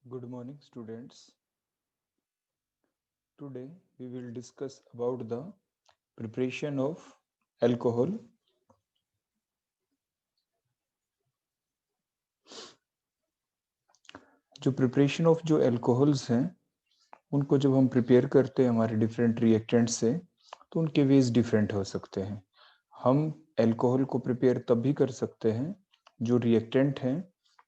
Good morning, students. Today we will discuss about the preparation of alcohol. जो preparation of जो alcohols हैं उनको जब हम प्रिपेयर करते हैं हमारे डिफरेंट रिएक्टेंट से तो उनके वेज डिफरेंट हो सकते हैं। हम अल्कोहल को प्रिपेयर तब भी कर सकते हैं जो रिएक्टेंट हैं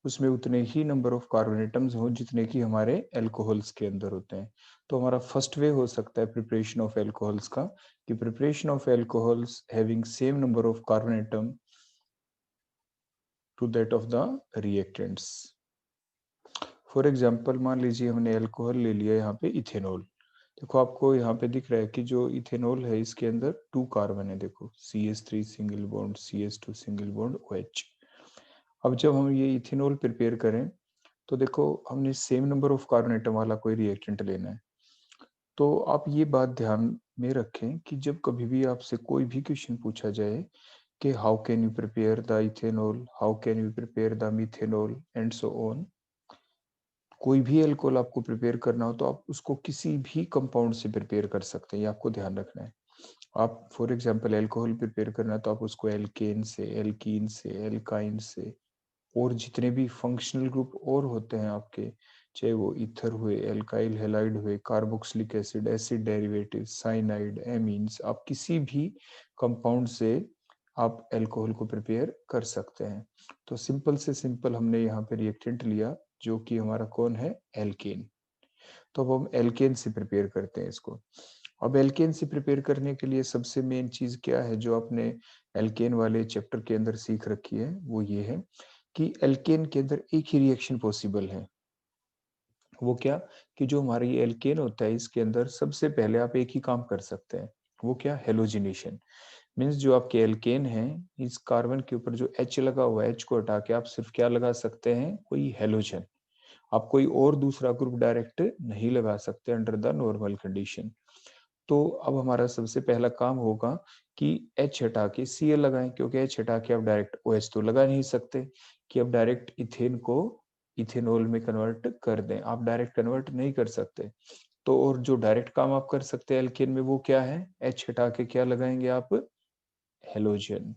उसमें उतने ही नंबर ऑफ कार्बन एटम्स हो जितने कि हमारे अल्कोहल्स के अंदर होते हैं। तो हमारा फर्स्ट वे हो सकता है प्रिपरेशन ऑफ अल्कोहल्स का कि preparation of alcohols having same number of carbon atom to that of the reactants. For example मान लीजिए हमने अल्कोहल ले लिया यहाँ पे इथेनॉल। देखो आपको यहाँ पे दिख रहा है कि जो इथेनॉल है इसके अंदर 2 कार्बन है। देखो CH3 single bond, CH2 single bond, OH। अब जब हम ये इथेनॉल प्रिपेयर करें तो देखो हमने same number of carbon atom वाला कोई रिएक्टेंट लेना है। तो आप ये बात ध्यान में रखें कि जब कभी भी आपसे कोई भी क्वेश्चन पूछा जाए कि how can you prepare the ethanol, how can you prepare the methanol and so on, कोई भी अल्कोहल आपको प्रिपेयर करना हो तो आप उसको किसी भी कंपाउंड से प्रिपेयर कर सकते हैं। ये आपको ध्यान रखना है। आप फॉर एग्जांपल अल्कोहल प्रिपेयर करना है तो आप उसको एल्केन से, एल्कीन से, एल्काइन से और जितने भी फंक्शनल ग्रुप और होते हैं आपके, चाहे वो ईथर हुए, एल्काइल हैलाइड हुए, carboxylic acid, acid derivative, cyanide, amines, आप किसी भी कंपाउंड से आप अल्कोहल को प्रिपेयर कर सकते हैं। तो सिंपल से सिंपल हमने यहाँ पे रिएक्टेंट लिया जो कि हमारा कौन है, एल्केन। तो अब हम एल्केन से प्रिपेयर करते हैं इसको। अब एल्केन से प्रिपेयर करने के लिए सबसे मेन चीज क्या है जो आपने एल्केन वाले चैप्टर के अंदर सीख रखी है, वो ये है कि एल्केन के अंदर एक ही रिएक्शन पॉसिबल है। वो क्या कि जो हमारी एल्केन होता है इसके अंदर सबसे पहले आप एक ही काम कर सकते हैं। वो क्या, हेलोजिनेशन। मीन्स जो आपके एल्केन है इस कार्बन के ऊपर जो H लगा हुआ है, H को हटा के आप सिर्फ क्या लगा सकते हैं, कोई हेलोजन। आप कोई और दूसरा ग्रुप डायरेक्ट नहीं लगा सकते अंडर द नॉर्मल कंडीशन। तो अब हमारा सबसे पहला काम होगा कि H हटा के Cl लगाएं, क्योंकि H हटा के आप डायरेक्ट OH तो लगा नहीं सकते कि अब डायरेक्ट इथेन को इथेनॉल में कन्वर्ट कर दें, आप डायरेक्ट कन्वर्ट नहीं कर सकते। तो और जो डायरेक्ट काम आप कर सकते हैं एल्केन में वो क्या है, H हटा के क्या लगाएंगे आप, हेलोजन।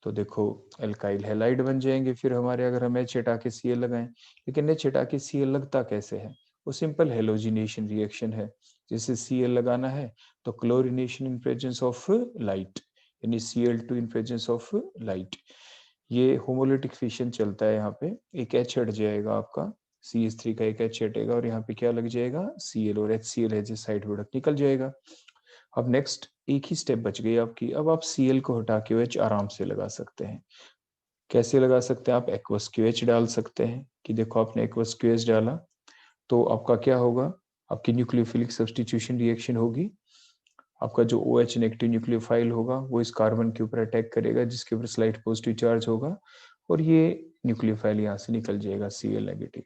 तो देखो एल्काइल हैलाइड बन जाएंगे फिर हमारे, अगर हम H हटा के Cl लगाएं। लेकिन H हटा के Cl लगता कैसे है, वो सिंपल हेलोजिनेशन रिएक्शन है। जैसे Cl लगाना है तो chlorination in presence of light, यानी Cl2 in presence of light. ये होमोलिटिक फिशन चलता है। यहाँ पे एक H हट जाएगा आपका, CH3 का एक H हटेगा और यहाँ पे क्या लग जाएगा, Cl, और HCl है जो साइड प्रोडक्ट निकल जाएगा। अब नेक्स्ट एक ही स्टेप बच गई आपकी। अब आप Cl को हटा के OH आराम से लगा सकते हैं। कैसे लगा सकते हैं, आप एक्वस QH डाल सकते हैं कि देखो आपने एक्वस QH डाला तो आपका क्या होगा, आपकी न्यूक्लियोफिलिक सब्स्टिट्यूशन रिएक्शन होगी। आपका जो OH नेगेटिव न्यूक्लियोफाइल होगा वो इस कार्बन के ऊपर अटैक करेगा जिसके ऊपर स्लाइट पॉजिटिव चार्ज होगा और ये न्यूक्लियोफाइल यहाँ से निकल जाएगा Cl नेगेटिव।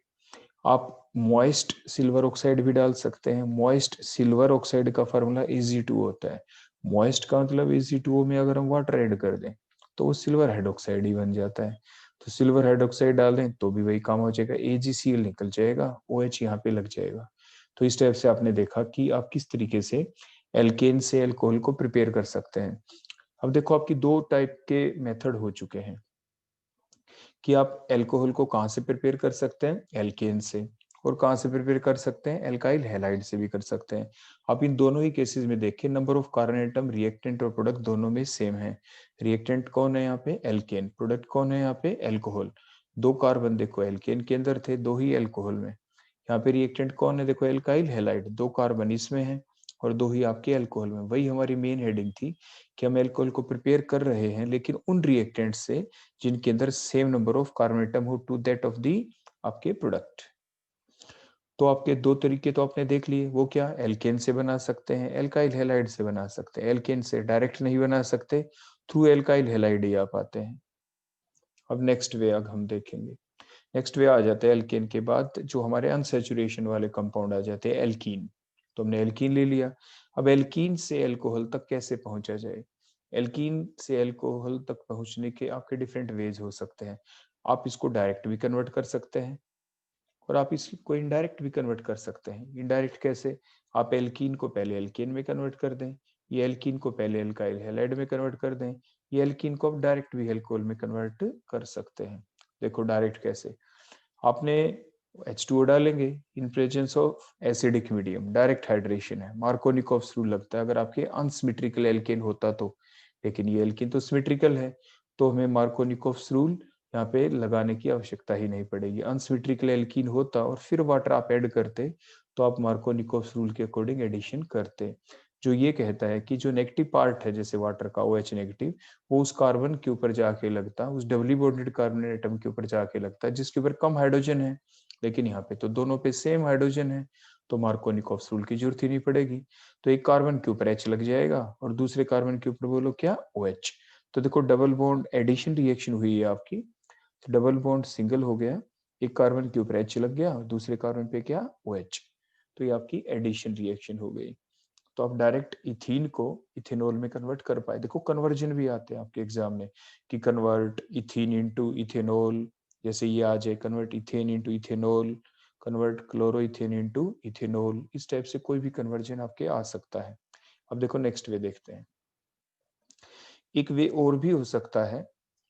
आप मॉइस्ट सिल्वर ऑक्साइड भी डाल सकते हैं। मॉइस्ट सिल्वर ऑक्साइड का फार्मूला Ag2 होता है। मॉइस्ट का मतलब Ag2O में अगर हम वाटर ऐड कर दें तो वो सिल्वर हाइड्रोक्साइड ही बन जाता है। तो सिल्वर हाइड्रोक्साइड डाल दें तो भी वही काम हो जाएगा, AgCl निकल जाएगा, OH यहाँ पे लग जाएगा। तो इस टाइप से आपने देखा कि आप किस तरीके से एल्केन से अल्कोहल को प्रिपेयर कर सकते हैं। अब देखो आपकी दो टाइप के मेथड हो चुके हैं कि आप अल्कोहल को कहाँ से प्रिपेयर कर सकते हैं, एल्केन से, और कहाँ से प्रिपेयर कर सकते हैं, एल्काइल हैलाइड से भी कर सकते हैं। आप इन दोनों ही केसेस में देखिए number of carbon atom reactant और प्रोडक्ट दोनों में सेम है। रिएक्टेंट कौन है यहाँ पे, एल्केन, प्रोडक्ट कौन है यहाँ पे, अल्कोहल। दो कार्बन देखो एल्केन के अंदर थे, दो ही अल्कोहल में। यहाँ पे रिएक्टेंट कौन है, देखो एल्काइल हैलाइड, दो कार्बन इसमें है और दो ही आपके अल्कोहल में। वही हमारी मेन हेडिंग थी कि हम अल्कोहल को प्रिपेयर कर रहे हैं लेकिन उन रिएक्टेंट से जिनके अंदर same number of carbon atom हो टू दैट ऑफ दी आपके प्रोडक्ट। तो आपके दो तरीके तो आपने देख लिए, वो क्या, एल्केन से बना सकते हैं, एल्काइल हैलाइड से बना सकते हैं। एल्केन से डायरेक्ट नहीं बना सकते, थ्रू एल्काइल हैलाइड ही आप आते हैं। अब नेक्स्ट वे अब हम देखेंगे। नेक्स्ट वे आ जाते हैं एल्केन के बाद जो हमारे अनसैचुरेशन वाले कंपाउंड आ जाते हैं, एल्कीन। तो हमने एल्कीन ले लिया। अब एल्कीन से अल्कोहल तक कैसे पहुंचा जाए, एल्कीन से अल्कोहल तक पहुंचने के आपके डिफरेंट वेज हो सकते हैं। आप इसको डायरेक्ट भी कन्वर्ट कर सकते हैं और आप इसको इनडायरेक्ट भी कन्वर्ट कर सकते हैं। इनडायरेक्ट कैसे? आप एल्कीन को पहले एल्केन में कन्वर्ट कर दें, ये एल्कीन को पहले एल्काइल हैलाइड में कन्वर्ट कर दें, ये एल्कीन को आप डायरेक्ट भी एल्कोहल में कन्वर्ट कर सकते हैं। देखो डायरेक्ट कैसे, आपने H2O डालेंगे इन presence of acidic medium, direct hydration है, मार्कोनिकॉफ रूल लगता है अगर आपके अनसिमेट्रिकल एल्केन होता तो, लेकिन ये एल्केन तो सिमेट्रिकल है, तो हमें मार्कोनिकॉफ रूल यहाँ पे लगाने की आवश्यकता ही नहीं पड़ेगी। अनसिमेट्रिकल एल्कीन होता और फिर वाटर आप ऐड करते तो आप मार्कोनिकॉफ रूल के अकॉर्डिंग एडिशन करते, जो ये कहता है कि जो नेगेटिव पार्ट है जैसे वाटर का OH नेगेटिव, वो उस कार्बन के ऊपर जाके लगता, उस डबली बॉन्डेड कार्बन एटम के ऊपर जाके लगता है जिसके ऊपर कम हाइड्रोजन है, लेकिन यहाँ पे तो दोनों पे सेम हाइड्रोजन है, तो मार्कोनिकॉफ रूल की जरूरत ही नहीं पड़ेगी। तो एक कार्बन के ऊपर H लग जाएगा और दूसरे कार्बन के ऊपर बोलो क्या, OH। तो देखो डबल बॉन्ड एडिशन रिएक्शन हुई है आपकी, तो डबल बॉन्ड सिंगल हो गया, एक कार्बन के ऊपर H लग गया और दूसरे कार्बन पे क्या, OH। तो ये आपकी एडिशन रिएक्शन हो गई। तो आप डायरेक्ट इथीन को इथेनॉल में कन्वर्ट कर पाए। देखो कन्वर्जन भी आते हैं आपके एग्जाम में कि कन्वर्ट इथीन इनटू इथेनॉल, जैसे ये आ जाए convert ethane into ethanol, convert chloroethane into ethanol, इस टाइप से कोई भी कन्वर्जन आपके आ सकता है। अब देखो नेक्स्ट वे देखते हैं। एक वे और भी हो सकता है,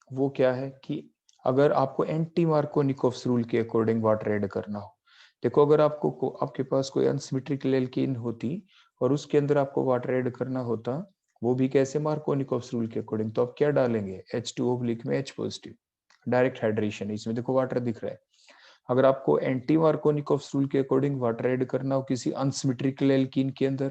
वो क्या है कि अगर आपको एंटी मार्कोनिकॉफ रूल के अकॉर्डिंग वाटर ऐड करना हो, देखो अगर आपको आपके पास कोई अनसिमेट्रिकल एल्कीन होती और उसके अंदर आपको वाटर ऐड करना होता, वो भी कैसे, मार्कोनिकॉफ रूल के अकॉर्डिंग, तो आप क्या डालेंगे, H2O में H पॉजिटिव, डायरेक्ट हाइड्रेशन, इसमें देखो वाटर दिख रहा है। अगर आपको एंटी मार्कोनिकॉफ रूल के अकॉर्डिंग वाटर ऐड करना हो किसी अनसिमेट्रिकल एल्कीन के अंदर,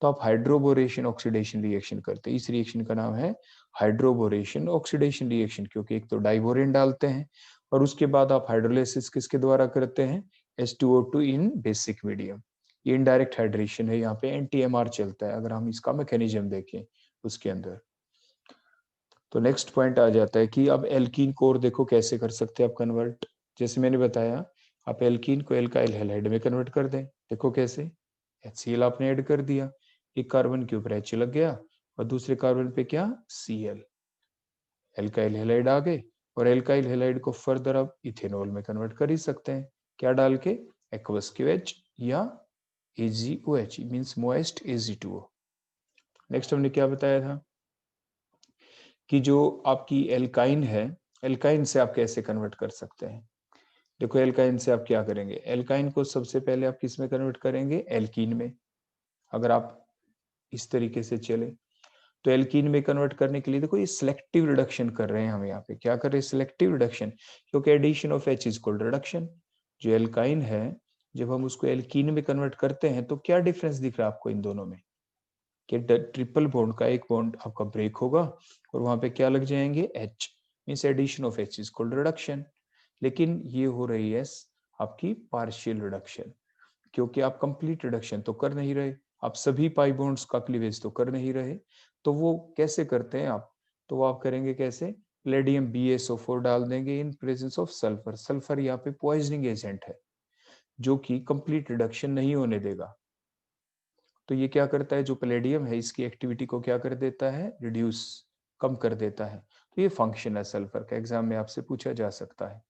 तो आप हाइड्रोबोरेशन ऑक्सीडेशन रिएक्शन करते हैं। इस रिएक्शन का नाम है हाइड्रोबोरेशन ऑक्सीडेशन रिएक्शन, क्योंकि एक तो डाइबोरेन डालते हैं और उसके बाद आप हाइड्रोलाइसिस किसके द्वारा करते हैं, H2O2 इन बेसिक मीडियम। ये इनडायरेक्ट हाइड्रेशन है, यहाँ पे एंटी-MR चलता है अगर हम इसका मैकेनिज्म देखें उसके अंदर। तो नेक्स्ट पॉइंट आ जाता है कि अब एल्कीन को और देखो कैसे कर सकते हैं आप कन्वर्ट। जैसे मैंने बताया, आप एल्कीन को एल्काइल हैलाइड में कन्वर्ट कर दें। देखो कैसे, HCl आपने ऐड कर दिया, एक कार्बन के ऊपर H लग गया और दूसरे कार्बन पे क्या, Cl, एल्काइल हैलाइड आ गए, और एल्काइल हैलाइड को फर्दर आप इथेनॉल में कन्वर्ट कर ही सकते हैं, क्या डाल के, एक्वस QH या AgOH, means moist Ag2O। Next हमने क्या बताया था कि जो आपकी एल्काइन है, एल्काइन से आप कैसे कन्वर्ट कर सकते हैं। देखो एल्काइन से आप क्या करेंगे, एल्काइन को सबसे पहले आप किस में कन्वर्ट करेंगे, एल्कीन में। अगर आप इस तरीके से चले तो एल्कीन में कन्वर्ट करने के लिए देखो ये सिलेक्टिव रिडक्शन कर रहे हैं हम यहाँ पे, क्या कर रहे हैं, सिलेक्टिव रिडक्शन, क्योंकि addition of H is called reduction. जो एल्काइन है जब हम उसको एल्कीन में कन्वर्ट करते हैं तो क्या डिफरेंस दिख रहा है आपको इन दोनों में, कि ट्रिपल बॉन्ड का एक बॉन्ड आपका ब्रेक होगा और वहां पे क्या लग जाएंगे, H, means addition of H is called reduction. लेकिन ये हो रही है आपकी पार्शियल रिडक्शन, क्योंकि आप कंप्लीट रिडक्शन तो कर नहीं रहे, आप सभी पाई बॉन्ड्स का क्लीवेज तो कर नहीं रहे। तो वो कैसे करते हैं आप, तो वो आप करेंगे कैसे, प्लेडियम BaSO4 डाल देंगे इन प्रेजेंस ऑफ सल्फर। सल्फर यहाँ पे पॉइजनिंग एजेंट है जो कि कंप्लीट रिडक्शन नहीं होने देगा। तो ये क्या करता है, जो प्लेडियम है इसकी एक्टिविटी को क्या कर देता है, रिड्यूस, कम कर देता है। तो ये फंक्शन है सल्फर का, एग्जाम में आपसे पूछा जा सकता है।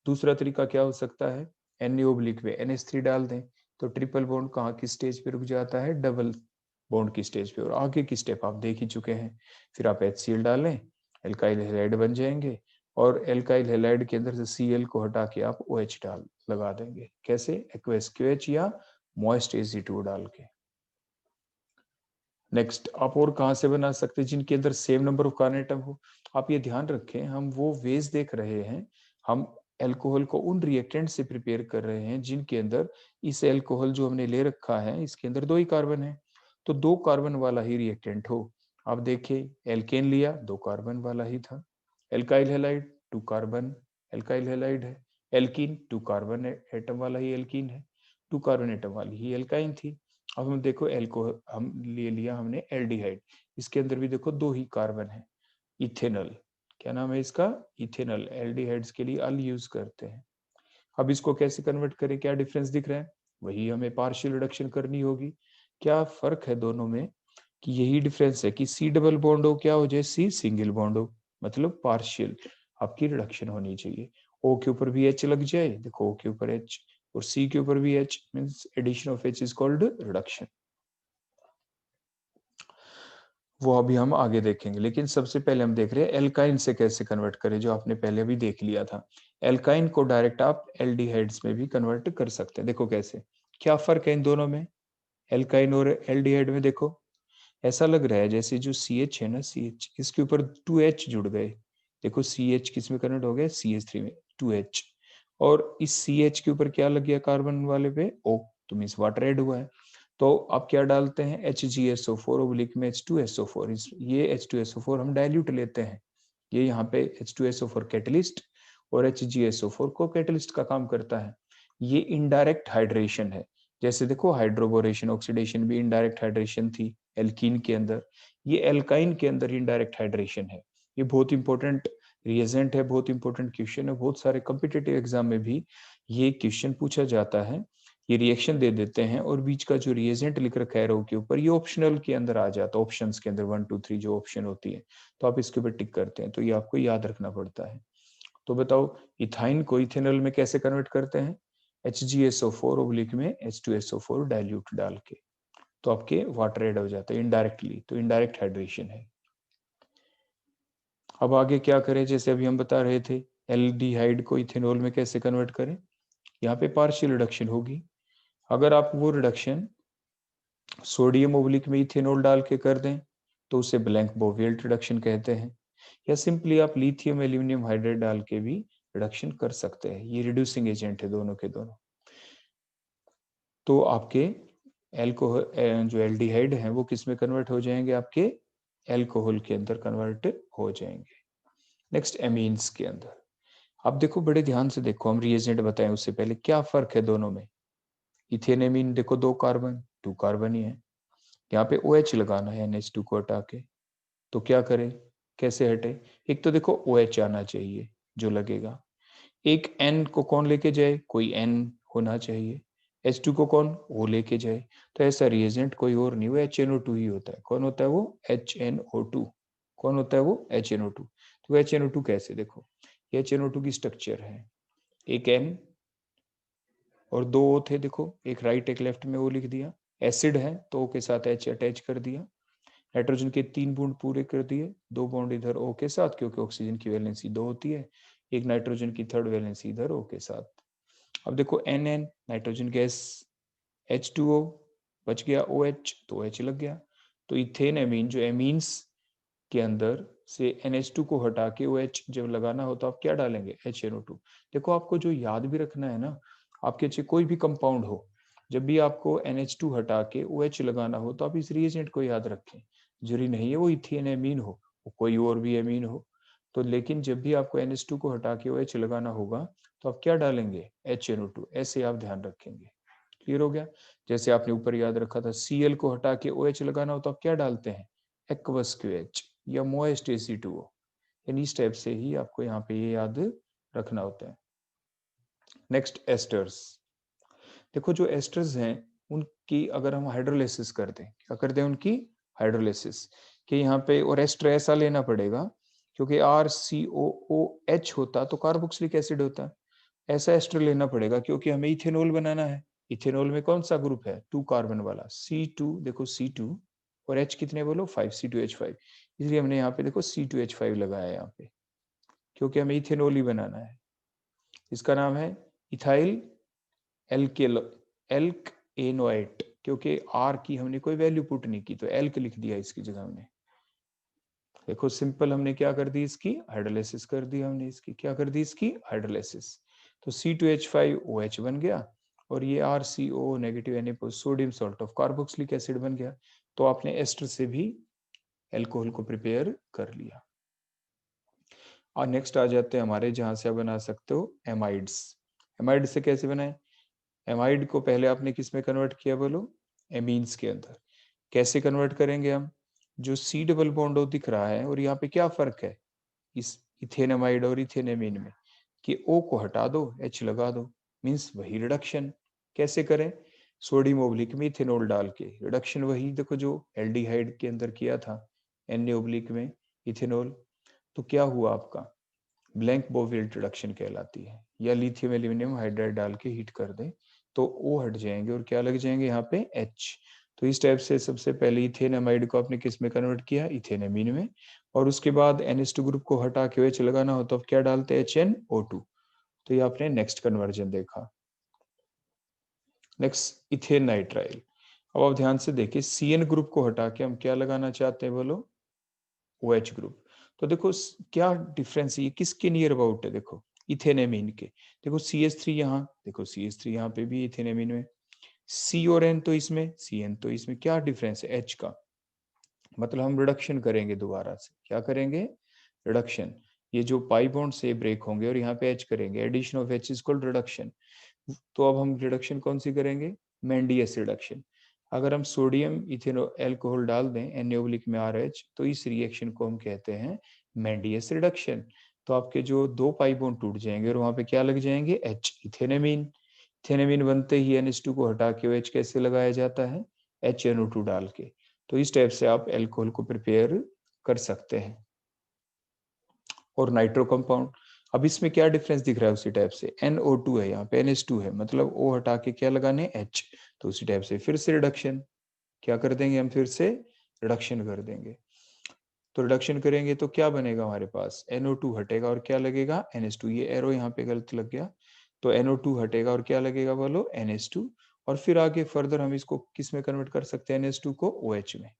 दूसरा तरीका क्या हो सकता है, Na- में NH3 डाल दें, तो ट्रिपल बॉन्ड कहाँ की स्टेज पे रुक जाता है, डबल बॉन्ड की स्टेज पे, और आगे की स्टेप आप देख ही चुके हैं। फिर आप HCl डालें, एल्काइल हैलाइड बन जाएंगे, और एल्काइल हैलाइड के अंदर से Cl को हटा के आप OH डाल लगा देंगे, कैसे, एक्वस QH या मॉइस्ट Ag2 डाल के। नेक्स्ट आप और कहाँ से बना सकते हैं, जिनके अंदर same number of carbon atom हो। आप ये ध्यान रखें, हम वो वेज देख रहे हैं, हम एल्कोहल को उन रिएक्टेंट से प्रिपेयर कर रहे हैं जिनके अंदर, इस एल्कोहल जो हमने ले रखा है इसके अंदर 2 ही कार्बन है, तो 2 कार्बन वाला ही रिएक्टेंट हो। आप देखिए एल्केन लिया, 2 कार्बन वाला ही था, alkyl halide 2 carbon alkyl halide है, एल्कीन 2 कार्बन एटम वाला ही एल्कीन है, 2 कार्बन एटम वाली ही एल्काइन थी। अब हम देखो एल्कोहल हम ले लिया हमने एल्डिहाइड, इसके अंदर भी देखो 2 ही कार्बन है, इथेनॉल, क्या नाम है इसका, इथेनॉल। एल्डिहाइड्स के लिए अल यूज करते हैं। अब इसको कैसे कन्वर्ट करें, क्या डिफरेंस दिख रहा है, वही हमें पार्शियल रिडक्शन करनी होगी। क्या फर्क है दोनों में, कि यही डिफरेंस है कि C डबल बॉन्ड हो क्या हो जाए, C सिंगल बॉन्ड हो, मतलब पार्शियल आपकी रिडक्शन होनी चाहिए। O के ऊपर भी H लग जाए, देखो O के ऊपर H और C के ऊपर भी H, means addition of H is called reduction. वो अभी हम आगे देखेंगे, लेकिन सबसे पहले हम देख रहे हैं एल्काइन से कैसे कन्वर्ट करें, जो आपने पहले भी देख लिया था। एल्काइन को डायरेक्ट आप एल्डिहाइड्स में भी कन्वर्ट कर सकते हैं। देखो कैसे, क्या फर्क है इन दोनों में, एल्काइन और एल्डिहाइड में। देखो ऐसा लग रहा है जैसे जो CH है ना, CH इसके ऊपर 2H जुड़ गए। देखो CH किस में कन्वर्ट हो गया, CH3 में 2H, और इस CH के ऊपर क्या लग गया कार्बन वाले पे, O, तो मीन्स वाटर ऐड हुआ है। तो आप क्या डालते हैं, HgSO4 ओब्लिक में H2SO4, ये H2SO4 हम डाइल्यूट लेते हैं, ये यहाँ पे H2SO4 कैटलिस्ट और HgSO4 को कैटलिस्ट का काम करता है। ये इनडायरेक्ट हाइड्रेशन है, जैसे देखो हाइड्रोबोरेशन ऑक्सीडेशन भी इनडायरेक्ट हाइड्रेशन थी एल्कीन के अंदर, ये एल्काइन के अंदर इनडायरेक्ट हाइड्रेशन है। ये बहुत इंपॉर्टेंट रिएजेंट है, बहुत इंपॉर्टेंट क्वेश्चन है, बहुत सारे कॉम्पिटिटिव एग्जाम में भी ये क्वेश्चन पूछा जाता है। ये रिएक्शन दे देते हैं और बीच का जो रिएजेंट लिख रखा है रो के ऊपर, ये ऑप्शनल के अंदर आ जाता है, ऑप्शंस के अंदर 1 2 3 जो ऑप्शन होती है, तो आप इसके ऊपर टिक करते हैं, तो ये आपको याद रखना पड़ता है। तो बताओ इथाइन को इथेनॉल में कैसे कन्वर्ट करते हैं, HgSO4 ओब्लिक में H2SO4 डाइल्यूट डाल के, तो आपके वाटर ऐड हो जाता है इनडायरेक्टली, तो इनडायरेक्ट हाइड्रेशन है। अब आगे क्या करें, जैसे अभी हम बता रहे थे एल्डिहाइड को इथेनॉल में कैसे कन्वर्ट करें, यहाँ पे पार्शियल रिडक्शन होगी। अगर आप वो रिडक्शन सोडियम ओब्लिक में इथेनॉल डाल के कर दें तो उसे ब्लैंक बोविएल्ट रिडक्शन कहते हैं, या सिंपली आप लिथियम एल्यूमिनियम हाइड्रेट डाल के भी रिडक्शन कर सकते हैं, ये रिड्यूसिंग एजेंट है दोनों के दोनों। तो आपके एल्कोहल जो एल्डिहाइड है वो किस में कन्वर्ट हो जाएंगे, आपके एल्कोहल के अंदर कन्वर्ट हो जाएंगे। नेक्स्ट एमीन्स के अंदर, अब देखो बड़े ध्यान से देखो, हम रिएजेंट बताएं उससे पहले क्या फर्क है दोनों में। इथेन एमीन देखो 2 कार्बन 2 कार्बन ही है, यहाँ पे OH लगाना है NH2 को हटा के, तो क्या करें, कैसे हटे, एक तो देखो OH आना चाहिए जो लगेगा, एक N को कौन लेके जाए, कोई N होना चाहिए, H2 को कौन O लेके जाए, तो ऐसा रिएजेंट कोई और नहीं, वो HNO2 ही होता है। कौन होता है वो, HNO2। कौन होता है वो, HNO2। तो HNO2 कैसे, देखो HNO2 की स्ट्रक्चर है, एक N और 2 O थे, देखो एक राइट एक लेफ्ट में O लिख दिया, एसिड है तो O के साथ H अटैच कर दिया, नाइट्रोजन के 3 बॉन्ड पूरे कर दिए, 2 बॉन्ड इधर O के साथ क्योंकि ऑक्सीजन की वैलेंसी 2 होती है, एक नाइट्रोजन की थर्ड वैलेंसी इधर O के साथ। अब देखो NN नाइट्रोजन गैस, H2O बच गया, OH तो OH लग गया, तो इथेन एमीन जो एमीन्स के अंदर से NH2 को हटा के OH जब लगाना हो तो आप क्या डालेंगे, HNO2। देखो आपको जो याद भी रखना है ना, आपके अच्छे कोई भी कंपाउंड हो, जब भी आपको NH2 हटा के OH लगाना हो तो आप इस रिएजेंट को याद रखें, जरूरी नहीं है वो इथेन एमीन हो, वो कोई और भी एमीन हो, तो लेकिन जब भी आपको NH2 को हटा के OH लगाना होगा तो आप क्या डालेंगे, HNO2, ऐसे आप ध्यान रखेंगे। क्लियर हो गया, जैसे आपने ऊपर याद रखा था Cl को हटा के OH लगाना हो तो आप क्या डालते हैं, एक्वस QH या मोएस्ट AC2O, यानी इस टाइप से ही आपको यहाँ पे ये याद रखना होता है। नेक्स्ट एस्टर्स, देखो जो एस्टर्स हैं उनकी अगर हम हाइड्रोलिसिस कर दें, क्या कर दें उनकी हाइड्रोलिसिस, कि यहाँ पे और एस्टर ऐसा लेना पड़ेगा क्योंकि RCOOH होता तो कार्बोक्सिलिक एसिड होता, ऐसा एस्टर लेना पड़ेगा क्योंकि हमें इथेनॉल बनाना है। इथेनॉल में कौन सा ग्रुप है, 2 कार्बन वाला C2, देखो C2 और H कितने बोलो 5, C2H5, इसलिए हमने यहाँ पे देखो C2H5 लगाया यहाँ पे, क्योंकि हमें इथेनॉल ही बनाना है। इसका नाम है इथाइल एल्केल एल्क एनोएट, क्योंकि R की हमने कोई वैल्यू पुट नहीं की तो एल्क लिख दिया इसकी जगह हमने। देखो सिंपल हमने क्या कर दी, इसकी हाइड्रोलिसिस कर दी हमने, इसकी क्या कर दी, इसकी हाइड्रोलिसिस, तो C2H5OH बन गया और ये RCO negative Na sodium salt of carboxylic acid बन गया। तो आपने एस्टर से भी एल्कोहल को प्रिपेयर कर लिया। और नेक्स्ट आ जाते हैं हमारे, जहां से आप बना सकते हो एमाइड्स। एमाइड से कैसे बनाए, एमाइड को पहले आपने किस में कन्वर्ट किया बोलो, एमीन्स के अंदर। कैसे कन्वर्ट करेंगे हम, जो C डबल बॉन्ड दिख रहा है और यहाँ पे क्या फर्क है इस इथेनमाइड और इथेनेमीन में, कि O को हटा दो H लगा दो, मीन्स वही रिडक्शन। कैसे करें, सोडियम ओब्लिक में इथेनॉल डाल के रिडक्शन, वही देखो जो एल्डिहाइड के अंदर किया था Na ओब्लिक में इथेनॉल, तो क्या हुआ आपका, ब्लैंक बोवेल्ट रिडक्शन कहलाती है। या लिथियम एल्यूमिनियम हाइड्राइड डाल के हीट कर दें तो O हट जाएंगे और क्या लग जाएंगे यहाँ पे H। तो इस टाइप से सबसे पहले इथेनामाइड को आपने किस में कन्वर्ट किया, इथेनामीन में, और उसके बाद NH2 ग्रुप को हटा के OH लगाना हो तो अब क्या डालते हैं, HNO2। तो ये आपने नेक्स्ट कन्वर्जन देखा। Next ethane nitrile. अब आप ध्यान से देखिए, CN ग्रुप को हटा के हम क्या लगाना चाहते हैं, बोलो OH ग्रुप। तो देखो क्या डिफरेंस है, ये किसके नियर अबाउट है, देखो इथेनेमीन के। देखो CH3 यहाँ, देखो CH3 यहाँ पे भी इथेनेमीन में, C और N तो इसमें, CN तो इसमें, क्या डिफरेंस है H का। मतलब हम रिडक्शन करेंगे दोबारा से, क्या करेंगे, रिडक्शन। ये जो पाई बॉन्ड से ब्रेक होंगे और यहाँ पे H करेंगे, addition of H is called reduction. तो अब हम रिडक्शन कौन सी करेंगे, मेंडियस रिडक्शन। अगर हम सोडियम इथेनो एल्कोहल डाल दें Na- में RH, तो इस रिएक्शन को हम कहते हैं मेंडियस रिडक्शन। तो आपके जो दो पाई बॉन्ड टूट जाएंगे और वहां पे क्या लग जाएंगे, H, इथेनेमीन। इथेनेमीन बनते ही NH2 को हटा के OH कैसे लगाया जाता है, HNO2 डाल के। तो इस टाइप से आप एल्कोहल को प्रिपेयर कर सकते हैं। और नाइट्रो कंपाउंड, अब इसमें क्या डिफरेंस दिख रहा है उसी टाइप से, NO2 है, यहाँ पे NH2 है, मतलब O हटा के क्या लगाने, H। तो उसी टाइप से फिर से रिडक्शन, क्या कर देंगे हम, फिर से रिडक्शन कर देंगे। तो रिडक्शन करेंगे तो क्या बनेगा हमारे पास, NO2 हटेगा और क्या लगेगा, NH2। ये एरो यहाँ पे गलत लग गया, तो NO2 हटेगा और क्या लगेगा, बोलो NH2। और फिर आगे फर्दर हम इसको किस में कन्वर्ट कर सकते हैं, NH2 को OH में।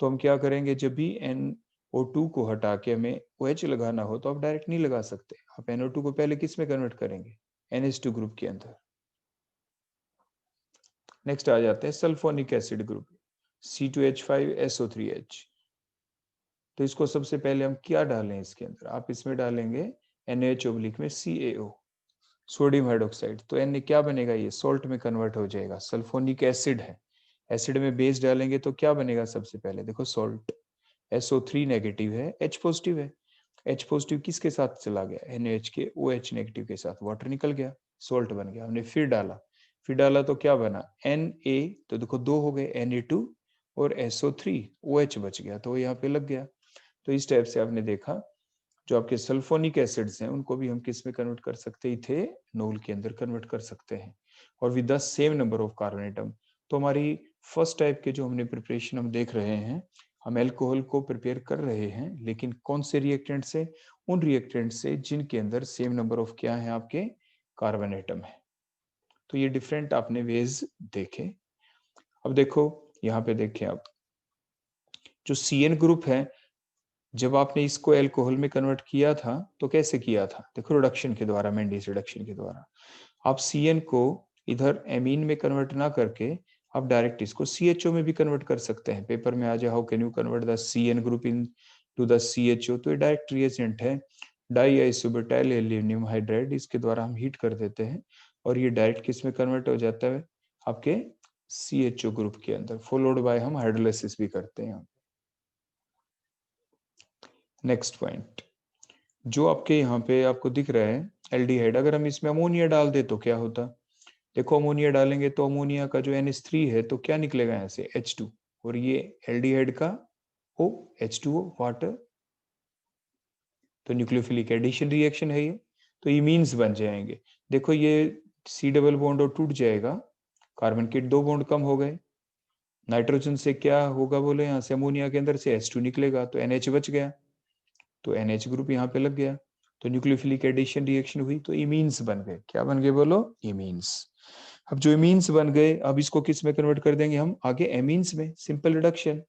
तो हम क्या करेंगे, जब भी NO2 को हटा के हमें OH लगाना हो तो आप डायरेक्ट नहीं लगा सकते, आप NO2 को पहले किस में कन्वर्ट करेंगे, NH2 ग्रुप के अंदर। नेक्स्ट आ जाते हैं सल्फोनिक एसिड ग्रुप, C2H5SO3H। तो इसको सबसे पहले हम क्या डालें इसके अंदर, आप इसमें डालेंगे NaH- में CaO, सोडियम हाइड्रोक्साइड। तो Na क्या बनेगा, ये सोल्ट में कन्वर्ट हो जाएगा, सल्फोनिक एसिड है। एसिड में बेस डालेंगे तो क्या बनेगा, सबसे पहले देखो सोल्ट। SO3 नेगेटिव है, H पॉजिटिव है। H पॉजिटिव किसके साथ चला गया, NaH के OH नेगेटिव के साथ, वाटर निकल गया, सोल्ट बन गया। हमने फिर डाला तो क्या बना, Na, तो देखो दो हो गए, Na2 और SO3, OH बच गया, तो यहाँ पे लग गया। तो इस टाइप से आपने देखा, जो आपके सल्फोनिक एसिड्स हैं उनको भी हम किस में कन्वर्ट कर सकते हैं, इथेनॉल के अंदर कन्वर्ट कर सकते हैं, और with the same number of carbon atom. तो हमारी फर्स्ट टाइप के जो हमने प्रिपरेशन हम देख रहे हैं, हम एल्कोहल को प्रिपेयर कर रहे हैं, लेकिन कौन से रिएक्टेंट से, उन रिएक्टेंट से जिनके अंदर सेम नंबर ऑफ क्या है, आपके कार्बन एटम है। तो ये डिफरेंट आपने वेज देखे। अब देखो यहाँ पे देखें, आप जो CN ग्रुप है, जब आपने इसको एल्कोहल में कन्वर्ट किया था तो कैसे किया था, देखो रिडक्शन के द्वारा, मेंडिस रिडक्शन के द्वारा। आप CN को इधर एमीन में कन्वर्ट ना करके आप डायरेक्ट इसको CHO में भी कन्वर्ट कर सकते हैं। पेपर में आ जाए, how can you convert the CN group into the CHO। तो ये डायरेक्ट रिएजेंट है, डाई आइसोब्यूटाइल एल्यूमिनियम हाइड्राइड, इसके द्वारा हम हीट कर देते हैं और ये डायरेक्ट किस में कन्वर्ट हो जाता है, आपके CHO ग्रुप के अंदर, फॉलोड बाय हम हाइड्रोलाइसिस भी करते हैं। नेक्स्ट पॉइंट, जो आपके यहाँ पे आपको दिख रहा है एल्डिहाइड, अगर हम इसमें अमोनिया डाल दे तो क्या होता, देखो अमोनिया डालेंगे तो अमोनिया का जो NH3 है तो क्या निकलेगा यहाँ से, H2, और ये एल्डिहाइड का O, H2O, वाटर। तो न्यूक्लियोफिलिक एडिशन रिएक्शन है ये, तो इमीन्स बन जाएंगे। देखो ये C डबल बॉन्ड और टूट जाएगा, कार्बन के दो बॉन्ड कम हो गए, नाइट्रोजन से क्या होगा, बोले यहाँ से अमोनिया के अंदर से H2 निकलेगा तो NH बच गया, तो NH ग्रुप यहाँ पे लग गया, तो न्यूक्लियोफिलिक एडिशन रिएक्शन हुई तो इमीन्स बन गए, क्या बन गए, बोलो इमीन्स। अब जो इमीन्स बन गए, अब इसको किस में कन्वर्ट कर देंगे हम, आगे एमीन्स में, सिंपल रिडक्शन,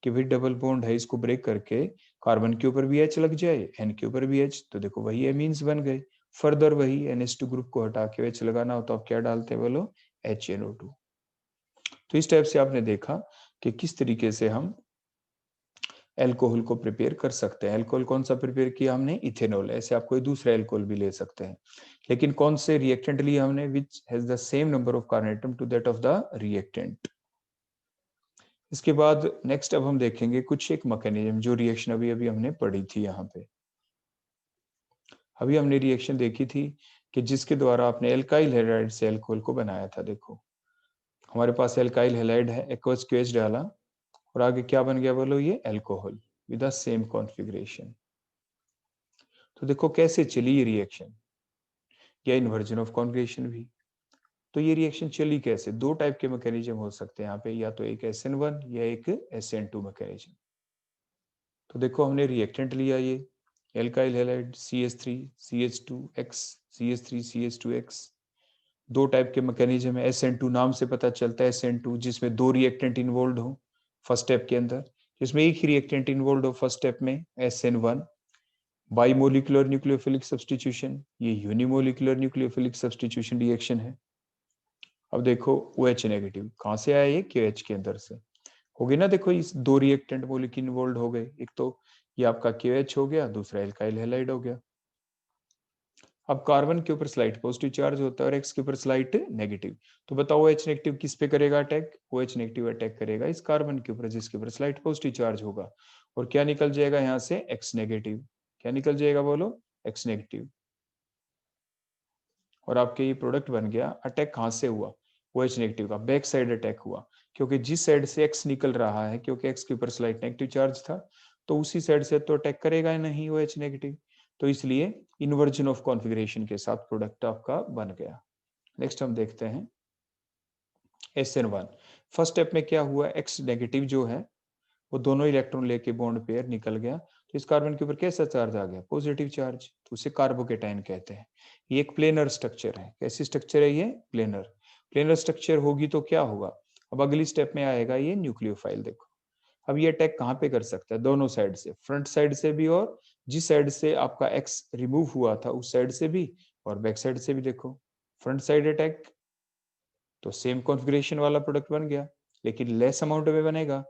कि भाई डबल बॉन्ड है, इसको ब्रेक करके कार्बन के ऊपर भी H लग जाए, N के ऊपर भी H, तो देखो वही एमीन्स बन गए। फर्दर वही NH2 ग्रुप को हटा के H लगाना हो तो आप क्या डालते हैं, बोलो HNO2। तो इस टाइप से आपने देखा कि किस तरीके से हम एल्कोहल को प्रिपेयर कर सकते हैं। एल्कोहल कौन सा प्रिपेयर किया हमने, इथेनॉल। ऐसे आप कोई दूसरा एल्कोहल भी ले सकते हैं, लेकिन कौन से रिएक्टेंट लिया हमने, which has the same number of carbon atom to that of the reactant. इसके बाद नेक्स्ट अब हम देखेंगे कुछ एक मैकेनिज्म, जो रिएक्शन अभी अभी हमने पढ़ी थी यहाँ पे। अभी हमने रिएक्शन देखी थी कि जिसके द्वारा आपने एल्काइल हैलाइड से एल्कोहल को बनाया था। देखो हमारे पास एल्काइल हैलाइड है, एक्वस क्यूएच डाला और आगे क्या बन गया, बोलो ये alcohol with the same configuration. तो देखो कैसे चली ये रिएक्शन, या इन्वर्जन ऑफ कॉन्जुगेशन भी। तो ये रिएक्शन चली कैसे, दो टाइप के मैकेनिज्म हो सकते हैं यहाँ पे, या तो एक SN1 या एक SN2 मैकेनिज्म। तो देखो हमने रिएक्टेंट लिया ये alkyl halide CH3 CH2X CH3 CH2X, दो टाइप के मैकेनिज्म है। SN2 नाम से पता चलता है, SN2 जिसमें दो रिएक्टेंट इन्वॉल्व हो फर्स्ट स्टेप के अंदर, जिसमें एक ही रिएक्टेंट इन्वॉल्व हो फर्स्ट स्टेप में SN1 बाइमोलिकुलर न्यूक्लियोफिलिक सब्स्टिट्यूशन, ये यूनिमोलिकुलर न्यूक्लियोफिलिक सब्स्टिट्यूशन रिएक्शन है। अब देखो OH नेगेटिव कहां से आया, ये KH के अंदर से हो गई ना। देखो इस दो रिएक्टेंट मोलिक्यूल इन्वॉल्व हो गए, एक तो ये आपका KH हो गया, दूसरा एल्काइल हैलाइड हो गया। अब कार्बन के ऊपर स्लाइट पॉजिटिव चार्ज होता है और X के ऊपर स्लाइट नेगेटिव। तो बताओ OH नेगेटिव किस पे करेगा अटैक, OH नेगेटिव अटैक करेगा इस कार्बन के ऊपर जिसके ऊपर स्लाइट पॉजिटिव चार्ज होगा, और क्या निकल जाएगा यहाँ से X नेगेटिव। क्या निकल जाएगा बोलो, X नेगेटिव। और आपके ये प्रोडक्ट बन गया। अटैक कहां से हुआ, OH नेगेटिव का बैक साइड अटैक हुआ, क्योंकि जिस साइड से X निकल रहा है, क्योंकि X के ऊपर स्लाइट नेगेटिव चार्ज था, तो उसी साइड से तो अटैक करेगा ही नहीं OH नेगेटिव। तो इसलिए इन्वर्जन ऑफ कॉन्फ़िगरेशन के साथ प्रोडक्ट आपका बन गया। नेक्स्ट हम देखते हैं SN1। फर्स्ट स्टेप में क्या हुआ, X नेगेटिव जो है वो दोनों इलेक्ट्रॉन लेके बॉन्ड पेयर निकल गया, तो इस कार्बन के ऊपर कैसा चार्ज आ गया, पॉजिटिव चार्ज, तो उसे कार्बोकेटाइन कहते हैं। ये एक प्लेनर स्ट्रक्चर है। कैसी स्ट्रक्चर है ये, प्लेनर। प्लेनर स्ट्रक्चर होगी तो क्या होगा, अब अगली स्टेप में आएगा ये न्यूक्लियोफाइल। देखो अब ये अटैक कहाँ पे कर सकता है, दोनों साइड से, फ्रंट साइड से भी, और जिस साइड से आपका X रिमूव हुआ था उस साइड से भी, और बैक साइड से भी। देखो फ्रंट साइड अटैक, तो सेम कॉन्फ़िगरेशन वाला प्रोडक्ट बन गया, लेकिन लेस अमाउंट में बनेगा,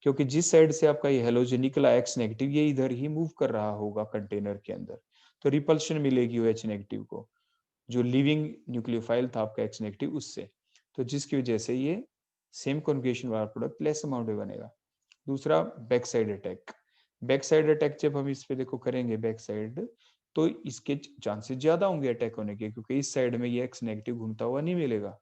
क्योंकि जिस साइड से आपका ये हेलोजन निकला X नेगेटिव, ये इधर ही मूव कर रहा होगा कंटेनर के अंदर, तो रिपल्शन मिलेगी OH नेगेटिव को, जो लिविंग न्यूक्लियोफाइल था आपका X नेगेटिव उससे, तो जिसकी वजह से ये सेम कॉन्फ़िगरेशन वाला प्रोडक्ट लेस अमाउंट में बनेगा। दूसरा back side attack. Back side attack जब हम इस पे देखो करेंगे बैक साइड, तो इसके चांसेस ज्यादा होंगे अटैक होने के, क्योंकि इस साइड में ये X नेगेटिव घूमता हुआ नहीं मिलेगा।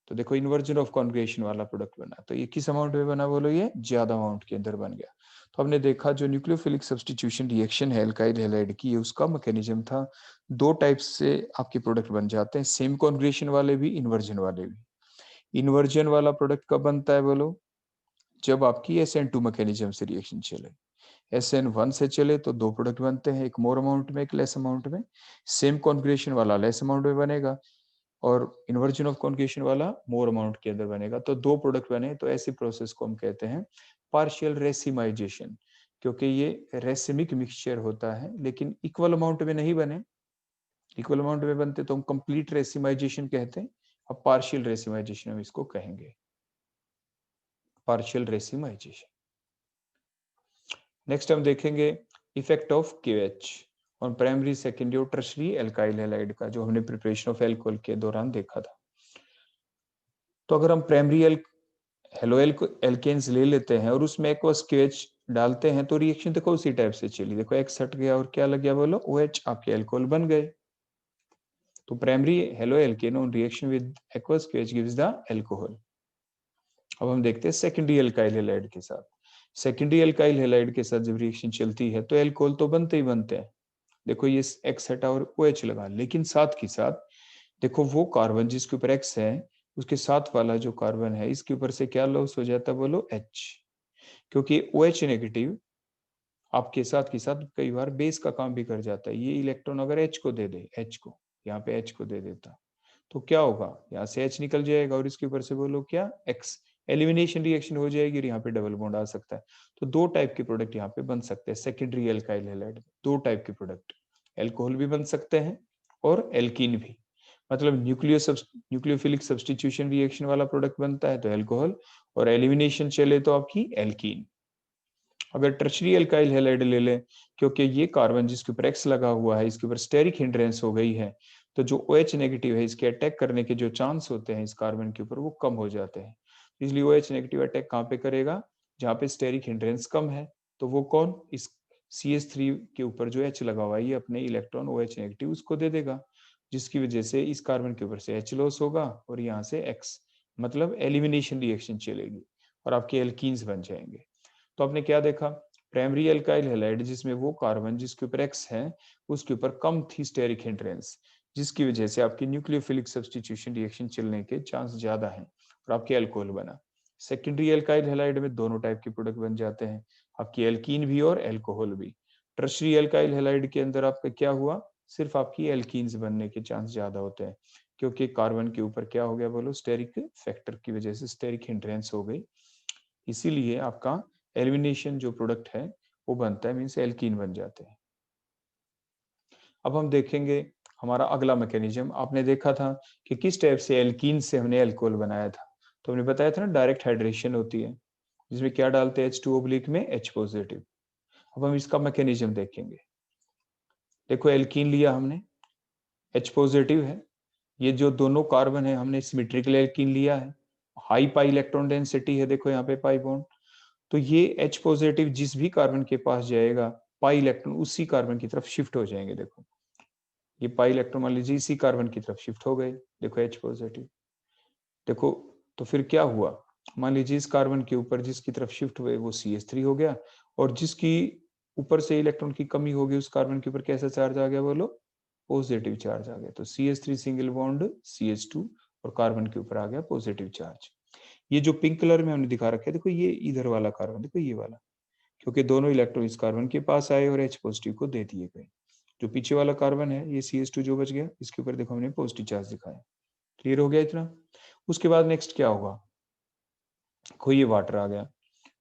तो देखो इन्वर्जन ऑफ कॉन्जुगेशन वाला प्रोडक्ट बना, तो ये किस अमाउंट में बना बोलो, ये ज्यादा अमाउंट के अंदर बन गया। तो हमने देखा जो न्यूक्लियोफिलिक सब्स्टिट्यूशन रिएक्शन है एल्काइल हैलाइड की, ये उसका मैकेनिज्म था। दो टाइप्स से आपके प्रोडक्ट बन जाते हैं, सेम कॉन्जुगेशन वाले भी, इन्वर्जन वाले भी। इन्वर्जन वाला प्रोडक्ट कब बनता है बोलो, जब आपकी SN2 मैकेनिज्म से रिएक्शन चले। SN1 से चले तो दो प्रोडक्ट बनते हैं, एक मोर अमाउंट में, एक लेस अमाउंट में। सेम कॉन्जुगेशन वाला लेस अमाउंट में बनेगा, और इन्वर्जन ऑफ कॉन्जुगेशन वाला मोर अमाउंट के अंदर बनेगा, तो दो प्रोडक्ट बने। तो ऐसी प्रोसेस को हम कहते हैं पार्शियल रेसिमाइजेशन, क्योंकि ये रेसिमिक मिक्सचर होता है, लेकिन इक्वल अमाउंट में नहीं बने। इक्वल अमाउंट में बनते तो हम कंप्लीट रेसिमाइजेशन कहते हैं, अब पार्शियल रेसिमाइजेशन हम इसको कहेंगे, पार्शियल रेसिमाइजेशन। नेक्स्ट हम देखेंगे effect of KH on primary secondary और टर्शरी एल्काइल हैलाइड का, जो हमने प्रिपरेशन ऑफ एल्कोहल के दौरान देखा था। तो अगर हम प्राइमरी हेलो एल्केन्स ले लेते हैं और उसमें एक्वस KH डालते हैं, तो रिएक्शन देखो उसी टाइप से चली। देखो X हट गया और क्या लग गया बोलो, OH, आपके एल्कोहल बन गए। तो primary halo alkane on reaction with aqueous KH gives the alcohol. अब हम देखते हैं सेकेंडरी एल्काइल हैलाइड के साथ। सेकेंडरी एल्काइल हैलाइड के साथ जब रिएक्शन चलती है तो एल्कोहल तो बनते ही बनते हैं। देखो ये X हटा और OH लगा, लेकिन साथ के साथ देखो वो कार्बन जिसके ऊपर X है, उसके साथ वाला जो कार्बन है इसके ऊपर से क्या लॉस हो जाता है बोलो, H। क्योंकि OH नेगेटिव आपके साथ के साथ कई बार बेस का काम भी कर जाता है। ये इलेक्ट्रॉन अगर H को दे दे, H को यहाँ पे H को दे देता, तो क्या होगा, यहाँ से H निकल जाएगा और इसके ऊपर से बोलो क्या, X। एलिमिनेशन रिएक्शन हो जाएगी और यहाँ पे डबल बॉन्ड आ सकता है। तो दो टाइप के प्रोडक्ट यहाँ पे बन सकते हैं सेकेंडरी एल्काइल हैलाइड। दो टाइप के प्रोडक्ट, एल्कोहल भी बन सकते हैं और एल्कीन भी। मतलब न्यूक्लियोफिलिक सब्स्टिट्यूशन रिएक्शन वाला प्रोडक्ट बनता है तो एल्कोहल, और एलिमिनेशन चले तो आपकी एल्कीन। अगर टर्शरी एल्काइल हैलाइड ले लें, क्योंकि ये कार्बन जिसके ऊपर X लगा हुआ है इसके ऊपर स्टेरिक हिंड्रेंस हो गई है, तो जो OH नेगेटिव है इसके अटैक करने के जो चांस होते हैं इस कार्बन के ऊपर वो कम हो जाते हैं। इसलिए OH नेगेटिव अटैक कहाँ पे करेगा, जहाँ पे स्टेरिक हिंड्रेंस कम है। तो वो कौन, इस CH3 के ऊपर जो H लगा हुआ है ये अपने इलेक्ट्रॉन OH नेगेटिव उसको दे देगा, जिसकी वजह से इस कार्बन के ऊपर से H लॉस होगा और यहाँ से X, मतलब एलिमिनेशन रिएक्शन चलेगी और आपके एल्कीन्स बन जाएंगे। तो आपने क्या देखा, प्राइमरी एल्काइल हैलाइड जिसमें वो कार्बन जिसके ऊपर X है उसके ऊपर कम थी स्टेरिक हिंड्रेंस, जिसकी वजह से आपकी न्यूक्लियोफिलिक सब्स्टिट्यूशन रिएक्शन चलने के चांस ज्यादा हैं और आपके अल्कोहल बना। सेकेंडरी एल्काइल हैलाइड में दोनों टाइप के प्रोडक्ट बन जाते हैं, आपकी एल्कीन भी और एल्कोहल भी। टर्शरी एल्काइल हैलाइड के अंदर आपका क्या हुआ, सिर्फ आपकी एल्कीन्स बनने के चांस ज्यादा होते हैं, क्योंकि कार्बन के ऊपर क्या हो गया बोलो, स्टेरिक फैक्टर की वजह से स्टेरिक हिंड्रेंस हो गई, इसीलिए आपका एलिमिनेशन जो प्रोडक्ट है वो बनता है, मीन्स एल्कीन बन जाते हैं। अब हम देखेंगे हमारा अगला मैकेनिज्म। आपने देखा था कि किस टाइप से एल्कीन से हमने एल्कोहल बनाया था, तो हमने बताया था ना डायरेक्ट हाइड्रेशन होती है, जिसमें क्या डालते हैं H2 ओब्लिक में H पॉजिटिव। अब हम इसका मैकेनिज्म देखेंगे। देखो एल्कीन लिया हमने, H पॉजिटिव है, ये जो दोनों कार्बन है हमने सिमेट्रिकल एल्कीन लिया है, हाई पाई इलेक्ट्रॉन डेंसिटी है, देखो यहाँ पे पाई बॉन्ड, तो ये H पॉजिटिव जिस भी कार्बन के पास जाएगा पाई इलेक्ट्रॉन उसी कार्बन की तरफ शिफ्ट हो जाएंगे। देखो ये पाई इलेक्ट्रॉन मान लीजिए इसी कार्बन की तरफ शिफ्ट हो गए, देखो H पॉजिटिव। देखो तो फिर क्या हुआ, मान लीजिए इस कार्बन के ऊपर जिसकी तरफ शिफ्ट हुए वो CH3 हो गया, और जिसकी ऊपर से इलेक्ट्रॉन की कमी होगी उस कार्बन के ऊपर कैसा चार्ज आ गया बोलो, पॉजिटिव चार्ज आ गया। तो CH3 सिंगल बॉन्ड CH2 और कार्बन के ऊपर आ गया पॉजिटिव चार्ज। ये जो पिंक कलर में हमने दिखा रखा है देखो ये इधर वाला कार्बन, देखो ये वाला, क्योंकि दोनों इलेक्ट्रॉन इस कार्बन के पास आए और H पॉजिटिव को दे दिए गए। जो पीछे वाला कार्बन है ये CH2 जो बच गया, इसके ऊपर देखो हमने पॉजिटिव चार्ज दिखाया। क्लियर हो गया इतना। उसके बाद नेक्स्ट क्या होगा, कोई ये वाटर आ गया,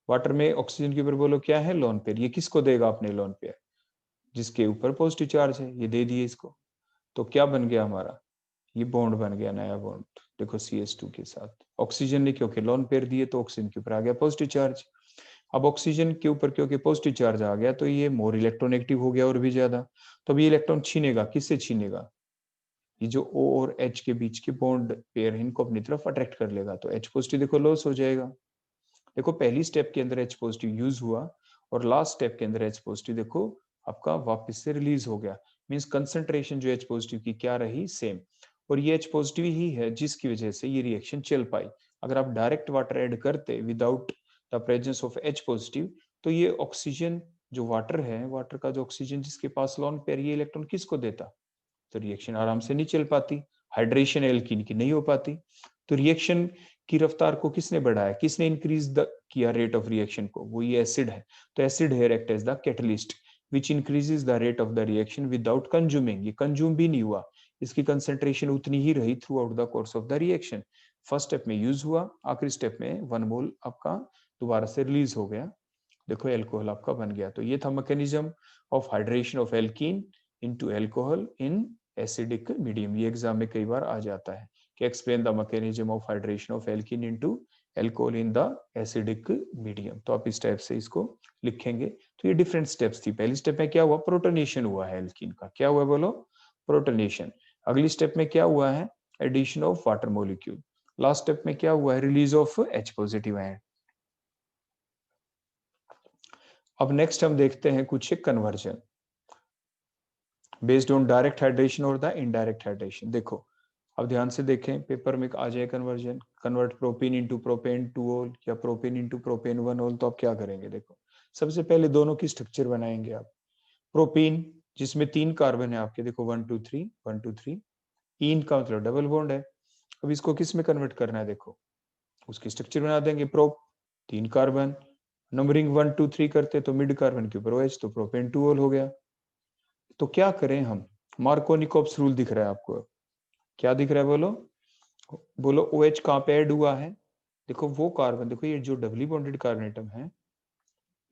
वाटर में ऑक्सीजन के ऊपर बोलो क्या है, लोन पेयर। ये किसको देगा अपने लोन पेयर, जिसके ऊपर पॉजिटिव चार्ज है, ये दे दिए इसको। तो क्या बन गया हमारा, ये बॉन्ड बन गया, नया बॉन्ड, देखो CH2 के साथ ऑक्सीजन ने क्योंकि लोन पेयर दिए तो ऑक्सीजन के ऊपर आ गया पॉजिटिव चार्ज। अब ऑक्सीजन के ऊपर क्योंकि पॉजिटिव चार्ज आ गया तो ये मोर इलेक्ट्रोनेगेटिव हो गया और भी ज्यादा, तो अब ये इलेक्ट्रॉन छीनेगा, किससे छीनेगा, ये जो O और H के बीच के बॉन्ड पेयर है इनको अपनी तरफ अट्रैक्ट कर लेगा, तो H पॉजिटिव देखो लॉस हो जाएगा। देखो पहली स्टेप के अंदर H पॉजिटिव यूज हुआ और लास्ट स्टेप के अंदर H पॉजिटिव देखो आपका वापस से रिलीज हो गया, मींस कंसंट्रेशन जो H पॉजिटिव की क्या रही, सेम। और ये H पॉजिटिव ही है जिसकी वजह से ये रिएक्शन चल पाई। अगर आप डायरेक्ट वाटर ऐड करते without the presence of H positive तो ये ऑक्सीजन जो वाटर है, वाटर का जो ऑक्सीजन जिसके पास लोन पेयर, ये इलेक्ट्रॉन किसको देता, तो रिएक्शन आराम से नहीं चल पाती, हाइड्रेशन एल्कीन की नहीं हो पाती। तो रिएक्शन की रफ्तार को किसने बढ़ाया, किसने इंक्रीज द किया रेट ऑफ रिएक्शन को, वो ये एसिड है। तो acid here act as the catalyst which increases the rate of the reaction without consuming, ये कंज्यूम भी नहीं हुआ, इसकी कंसेंट्रेशन उतनी ही रही throughout the course of the reaction. First step में यूज हुआ, आखिरी स्टेप में 1 मोल आपका दोबारा से रिलीज हो गया, देखो एल्कोहल आपका बन गया। तो ये था mechanism of hydration of alkene into alcohol in acidic medium. ये एग्जाम में कई बार आ जाता है कि explain the mechanism of hydration of alkene into alcohol in the acidic medium. तो आप इस टाइप से इसको लिखेंगे। तो ये डिफरेंट स्टेप्स थी। पहली स्टेप में क्या हुआ, प्रोटोनेशन हुआ है एल्कीन का, क्या हुआ बोलो, प्रोटोनेशन। अगली स्टेप में क्या हुआ है, addition of water molecule. Last step में क्या हुआ है, release of H positive ion. अब नेक्स्ट हम देखते हैं कुछ conversion based on direct hydration और द इनडायरेक्ट हाइड्रेशन। देखो अब ध्यान से देखें, पेपर में आ जाए conversion, convert propene into propane 2 ol या प्रोपेन इनटू प्रोपेन 1 ओल। तो आप क्या करेंगे, देखो सबसे पहले दोनों की स्ट्रक्चर बनाएंगे आप। प्रोपीन जिसमें 3 कार्बन है आपके, देखो 1 2 3 1 2 3, इन का मतलब डबल बॉन्ड है। अब इसको किस में कन्वर्ट करना है, देखो उसकी स्ट्रक्चर बना देंगे। प्रोप 3 कार्बन, नंबरिंग 1 2 3 करते तो मिड कार्बन के ऊपर OH, तो प्रोपेन 2 ओल हो गया। तो क्या करें हम, मार्कोनिकोव्स रूल दिख रहा है आपको, क्या दिख रहा है बोलो, बोलो OH कहाँ पे ऐड हुआ है, देखो वो कार्बन, देखो ये जो डबली बॉन्डेड कार्बन एटम है,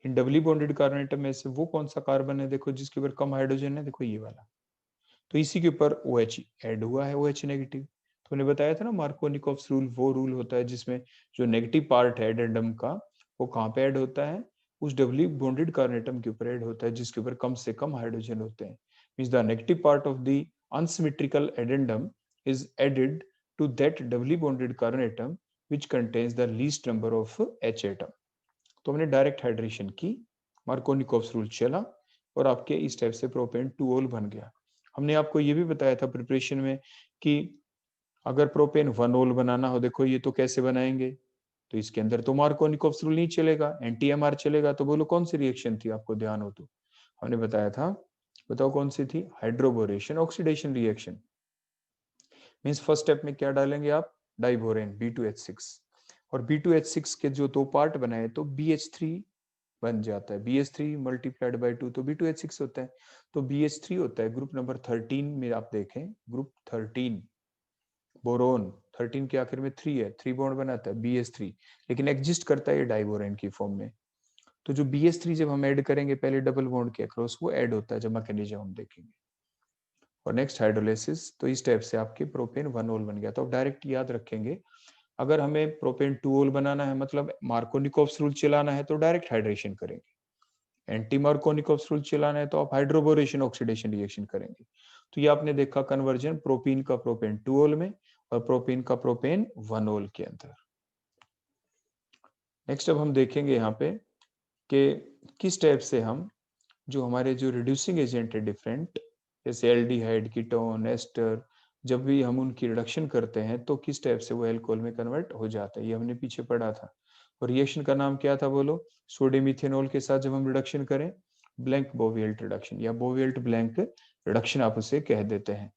इन डबली बॉन्डेड कार्बन एटम में से वो कौन सा कार्बन है, देखो जिसके ऊपर कम हाइड्रोजन है, देखो ये वाला। तो इसी के ऊपर OH ऐड हुआ है, OH नेगेटिव। तो मैंने बताया था ना मार्कोनिकोव्स रूल वो रूल होता है जिसमें जो नेगेटिव पार्ट है एडेंडम का वो कहाँ पे ऐड होता है, उस डबली बॉन्डेड कार्बन एटम के ऊपर ऐड होता है जिसके ऊपर कम से कम हाइड्रोजन होते हैं। Means the negative part of the unsymmetrical addendum is added to that doubly bonded carbon atom which contains the least number of H atom। तो हमने डायरेक्ट हाइड्रेशन की, मार्कोनिकोव्स रूल चला और आपके इस टाइप से प्रोपेन 2 ओल बन गया। हमने आपको ये भी बताया था प्रिपरेशन में कि अगर प्रोपेन 1 ओल बनाना हो, देखो ये तो कैसे बनाएंगे, तो इसके अंदर तो मार्कोनिकोव्स रूल नहीं चलेगा, एंटी-एमआर चलेगा। तो बोलो कौन सी रिएक्शन थी, आपको ध्यान हो तो? हमने बताया था, बताओ कौन सी थी? Hydroboration oxidation reaction. Means first step में क्या डालेंगे आप? डाइबोरेन B2H6, और B2H6 के जो दो पार्ट बनाए तो BH3 बन जाता है। BH3 मल्टीप्लाइड बाय 2 तो B2H6 होता है। तो BH3 होता है ग्रुप नंबर 13 में, आप देखें ग्रुप 13 बोरोन 13 के आखिर में 3 है, 3 बॉन्ड बनाता है BH3, लेकिन एग्जिस्ट करता है ये डाइबोरेन की फॉर्म में। तो जो BH3 जब हम ऐड करेंगे पहले डबल बॉन्ड के अक्रॉस, वो ऐड होता है जब मैकेनिज्म हम देखेंगे। और नेक्स्ट हाइड्रोलिसिस, तो इस टाइप से आपके प्रोपेन 1 ओल बन गया। तो आप डायरेक्ट याद रखेंगे, अगर हमें प्रोपेन 2 ओल बनाना है, मतलब मार्कोनिकोव्स रूल चलाना है, तो डायरेक्ट हाइड्रेशन करेंगे। एंटी मार्कोनिकोव्स रूल चलाना है तो आप हाइड्रोबोरेशन ऑक्सीडेशन रिएक्शन करेंगे। तो ये आपने देखा कन्वर्जन प्रोपीन का प्रोपेन 2 ओल में और प्रोपीन का प्रोपेन 1 ओल के अंदर। नेक्स्ट अब हम देखेंगे यहाँ पे कि किस टाइप से हम जो हमारे जो रिड्यूसिंग एजेंट है डिफरेंट, जैसे एल्डिहाइड, कीटोन, एस्टर, जब भी हम उनकी रिडक्शन करते हैं तो किस टाइप से वो एल्कोहल में कन्वर्ट हो जाता है, ये हमने पीछे पढ़ा था। और रिएक्शन का नाम क्या था बोलो? सोडियम इथेनॉल के साथ जब हम रिडक्शन करें, ब्लैंक बोविएल्ट रिडक्शन या बोविएल्ट ब्लैंक रिडक्शन आप उसे कह देते हैं।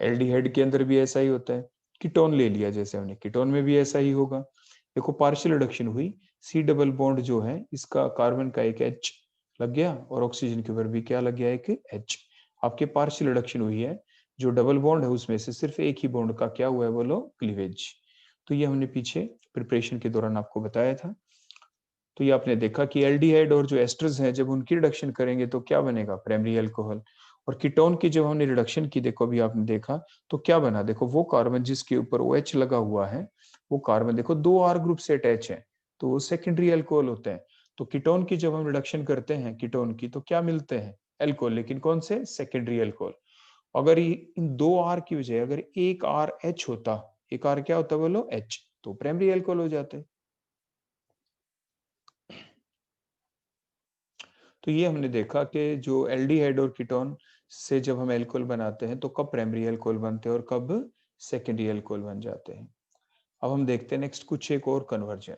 एल्डिहाइड के अंदर भी ऐसा ही होता है। कीटोन ले लिया जैसे हमने, कीटोन में भी ऐसा ही होगा। देखो पार्शियल रिडक्शन हुई, सी डबल बॉन्ड जो है इसका कार्बन का एक H लग गया और ऑक्सीजन के ऊपर भी क्या लग गया? एक H। आपके पार्शियल रिडक्शन हुई है, जो डबल बॉन्ड है उसमें से सिर्फ एक ही बॉन्ड का क्या हुआ है बोलो? क्लीवेज। तो ये हमने पीछे प्रिपरेशन के दौरान आपको बताया था। तो ये आपने देखा कि एल्डिहाइड और जो एस्टर्स हैं जब उनकी रिडक्शन करेंगे तो क्या बनेगा? Primary alcohol. और कीटोन की जब हमने रिडक्शन की, देखो अभी आपने देखा तो क्या बना? देखो वो कार्बन जिसके ऊपर OH लगा हुआ है, वो कार्बन देखो 2 R ग्रुप से अटैच है, तो वो सेकेंडरी अल्कोहल होते हैं। तो कीटोन की जब हम रिडक्शन करते हैं कीटोन की, तो क्या मिलते हैं? अल्कोहल, लेकिन कौन से? Secondary alcohol. अगर इन 2 R की बजाय अगर एक R H होता, एक R क्या होता बोलो? H, तो प्राइमरी अल्कोहल हो जाते। तो ये हमने देखा कि जो एल्डिहाइड और कीटोन से जब हम अल्कोहल बनाते हैं तो कब प्राइमरी अल्कोहल बनते हैं और कब सेकेंडरी अल्कोहल बन जाते हैं। अब हम देखते हैं नेक्स्ट कुछ एक और conversion.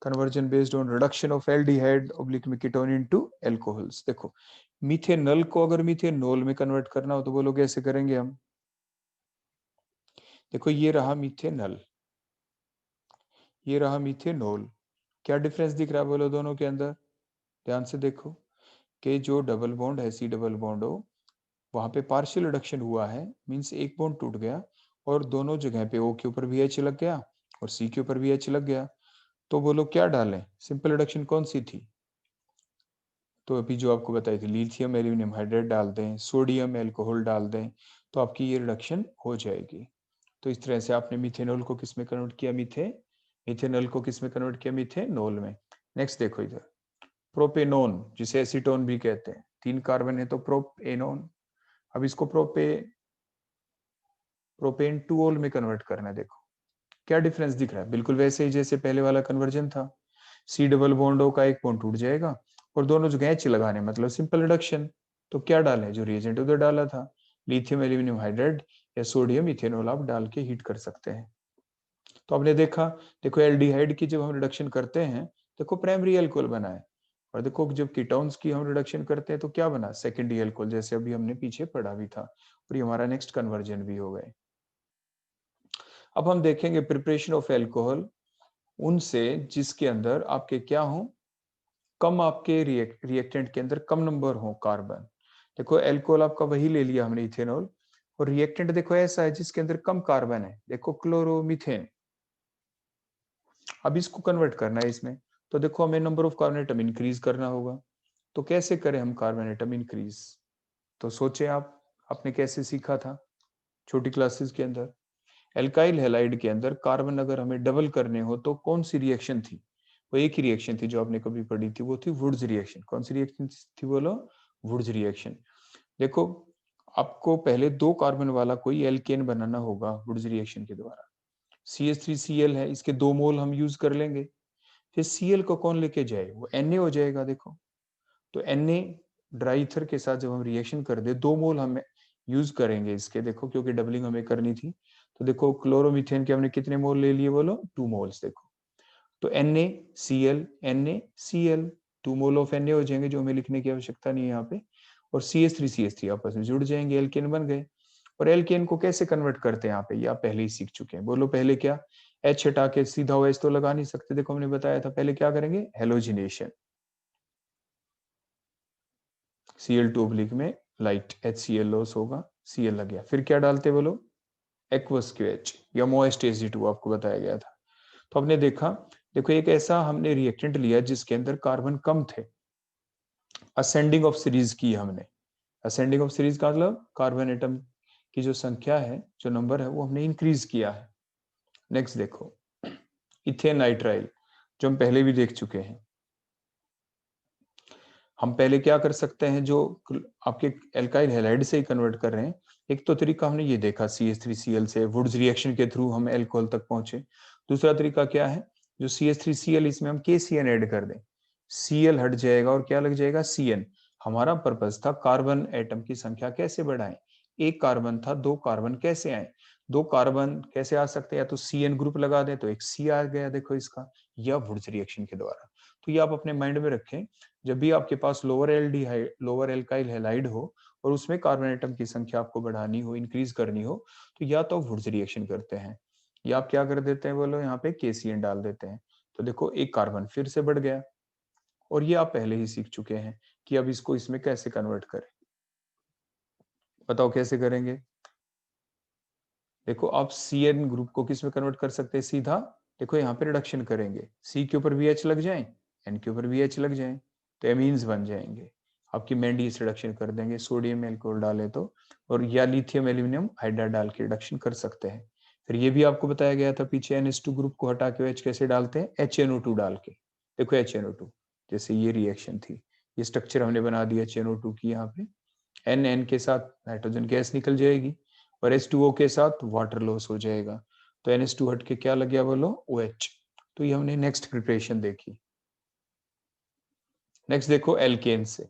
Conversion based on reduction of aldehyde oblique में कीटोन इनटू अल्कोहल्स। देखो मीथेनॉल को अगर मीथेनॉल में कन्वर्ट करना हो तो बोलो कैसे करेंगे हम? देखो ये रहा मीथेनॉल, ये रहा मीथेनॉल। क्या डिफरेंस दिख रहा है बोलो दोनों के अंदर? ध्यान से देखो कि जो डबल बॉन्ड है, सी डबल बॉन्ड हो, वहां पे पार्शियल रिडक्शन हुआ है, मींस एक बॉन्ड टूट गया और दोनों जगह पे O के ऊपर भी H लग गया और C के ऊपर भी H लग गया। तो बोलो क्या डालें? सिंपल रिडक्शन कौन सी थी? तो अभी जो आपको बताई थी, लिथियम एल्यूमिनियम हाइड्रेट डाल दें, सोडियम एल्कोहल डाल दें, तो आपकी ये रिडक्शन हो जाएगी। तो इस तरह से आपने मिथेनॉल को किस में कन्वर्ट किया? मिथेनॉल को किस में कन्वर्ट किया? मिथेनॉल में। नेक्स्ट देखो इधर, प्रोपेनोन जिसे एसीटोन भी कहते हैं, 3 कार्बन है तो प्रोपेनोन। अब इसको प्रोपेन 2 ओल में कन्वर्ट करना है। देखो क्या डिफरेंस दिख रहा है? बिल्कुल वैसे ही जैसे पहले वाला कन्वर्जन था। सी डबल बॉन्ड O का एक बॉन्ड टूट जाएगा और दोनों जगह H लगाने, मतलब सिंपल रिडक्शन। तो क्या डालें? जो रिएजेंट उधर डाला था, लिथियम एल्यूमिनियम हाइड्रेट या सोडियम इथेनॉल आप डाल के हीट कर सकते हैं। तो आपने देखा, देखो एल्डिहाइड की जब हम रिडक्शन करते हैं, देखो प्राइमरी अल्कोहल बना है, और देखो जब कीटोन्स की हम रिडक्शन करते हैं तो क्या बना? सेकेंडरी अल्कोहल, जैसे अभी हमने पीछे पढ़ा भी था। और ये हमारा नेक्स्ट कन्वर्जन भी हो गए। अब हम देखेंगे प्रिपरेशन ऑफ अल्कोहल उनसे जिसके अंदर आपके क्या हो? कम आपके रिएक्टेंट के अंदर कम नंबर हो कार्बन। देखो अल्कोहल आपका वही ले लिया हमने इथेनॉल, और रिएक्टेंट देखो ऐसा है जिसके अंदर कम कार्बन है, देखो क्लोरोमीथेन। अब इसको कन्वर्ट करना है इसमें, तो देखो हमें number of carbon atom increase करना होगा। तो कैसे करें हम कार्बन एटम इंक्रीज? तो सोचे आप, आपने कैसे सीखा था छोटी क्लासेस के अंदर? एल्काइल हैलाइड के अंदर कार्बन अगर हमें डबल करने हो तो कौन सी रिएक्शन थी? वो एक ही रिएक्शन थी जो आपने कभी पढ़ी थी, वो थी वुड्स रिएक्शन। कौन सी रिएक्शन थी बोलो? Wurtz reaction. देखो आपको पहले 2 कार्बन वाला कोई एल्केन बनाना होगा वुड्स रिएक्शन के द्वारा। CH3Cl है, इसके 2 मोल हम यूज कर लेंगे। फिर Cl को कौन लेके जाए? वो Na हो जाएगा। देखो तो Na ड्राई ईथर के साथ जब हम रिएक्शन कर दे, 2 मोल हम यूज करेंगे इसके, देखो क्योंकि डबलिंग हमें करनी थी। तो देखो क्लोरोमीथेन के हमने कितने मोल ले लिए बोलो? 2 मोल्स। देखो तो NaCl NaCl 2 mole of Na हो जाएंगे, जो हमें लिखने की आवश्यकता नहीं है यहाँ पे, और CH3 आपस में जुड़ जाएंगे, एल्केन बन गए। और एल्केन को कैसे कन्वर्ट करते हैं यहाँ पे, ये आप पहले ही सीख चुके हैं। बोलो पहले क्या, H हटा के सीधा OH तो लगा नहीं सकते, देखो हमने बताया था। पहले क्या करेंगे, हेलोजिनेशन, Cl2 ऑब्लिक में लाइट HCl लॉस होगा, Cl लग गया। फिर क्या डालते बोलो, एक्वस QH या मोएस्ट Hg2 आपको बताया गया था। तो हमने देखा, देखो एक ऐसा हमने रिएक्टेंट लिया जिसके अंदर कार्बन कम थे, असेंडिंग ऑफ सीरीज की हमने। असेंडिंग ऑफ सीरीज का मतलब कार्बन एटम की जो संख्या है, जो नंबर है, वो हमने इंक्रीज किया है। नेक्स्ट देखो, इथेन नाइट्राइल, जो हम पहले भी देख चुके हैं। हम पहले क्या कर सकते हैं, जो आपके एल्काइल हैलाइड से ही कन्वर्ट कर रहे हैं, एक तो तरीका हमने ये देखा CH3Cl से वुड्स रिएक्शन के थ्रू हम एल्कोहल तक पहुंचे। दूसरा तरीका क्या है, जो CH3Cl इसमें हम KCN ऐड कर दें, Cl हट जाएगा और क्या लग जाएगा, CN। हमारा पर्पस था कार्बन एटम की संख्या कैसे बढ़ाएं, एक कार्बन था, 2 कार्बन कैसे आए, 2 कार्बन कैसे आ सकते हैं, या तो CN ग्रुप लगा दें तो एक C आ गया देखो इसका, या वुड्स रिएक्शन के द्वारा। तो ये आप अपने माइंड में रखें, जब भी आपके पास lower aldehyde, lower alkyl halide हो और उसमें कार्बन एटम की संख्या आपको बढ़ानी हो, इंक्रीज करनी हो, तो या तो वुड्स रिएक्शन करते हैं, या आप क्या कर देते हैं बोलो, यहाँ पे KCN डाल देते हैं। तो देखो एक कार्बन फिर से बढ़ गया, और ये आप पहले ही सीख चुके हैं कि अब इसको इसमें कैसे कन्वर्ट करें। बताओ कैसे करेंगे। देखो आप CN ग्रुप को किस में कन्वर्ट कर सकते हैं, सीधा देखो यहाँ पे रिडक्शन करेंगे, C के ऊपर VH लग जाए, N के ऊपर VH लग जाए, तो एमीन्स बन जाएंगे। आपकी मैंडीज रिडक्शन कर देंगे, सोडियम एल्कोहल डाले तो, और या लिथियम एल्यूमिनियम हाइड्राइड डाल के रिडक्शन कर सकते हैं। फिर ये भी आपको बताया गया था पीछे, NH2 ग्रुप को हटा के OH कैसे डालते हैं, HNO2 डाल के। देखो HNO2, जैसे ये रिएक्शन थी, ये स्ट्रक्चर हमने बना दिया HNO2 की, यहाँ पे N के साथ नाइट्रोजन गैस निकल जाएगी, और H2O के साथ वाटर लॉस हो जाएगा, तो NH2 हट के क्या लग गया बोलो, OH। तो ये हमने नेक्स्ट प्रिपरेशन देखी। नेक्स्ट देखो एल्केन से,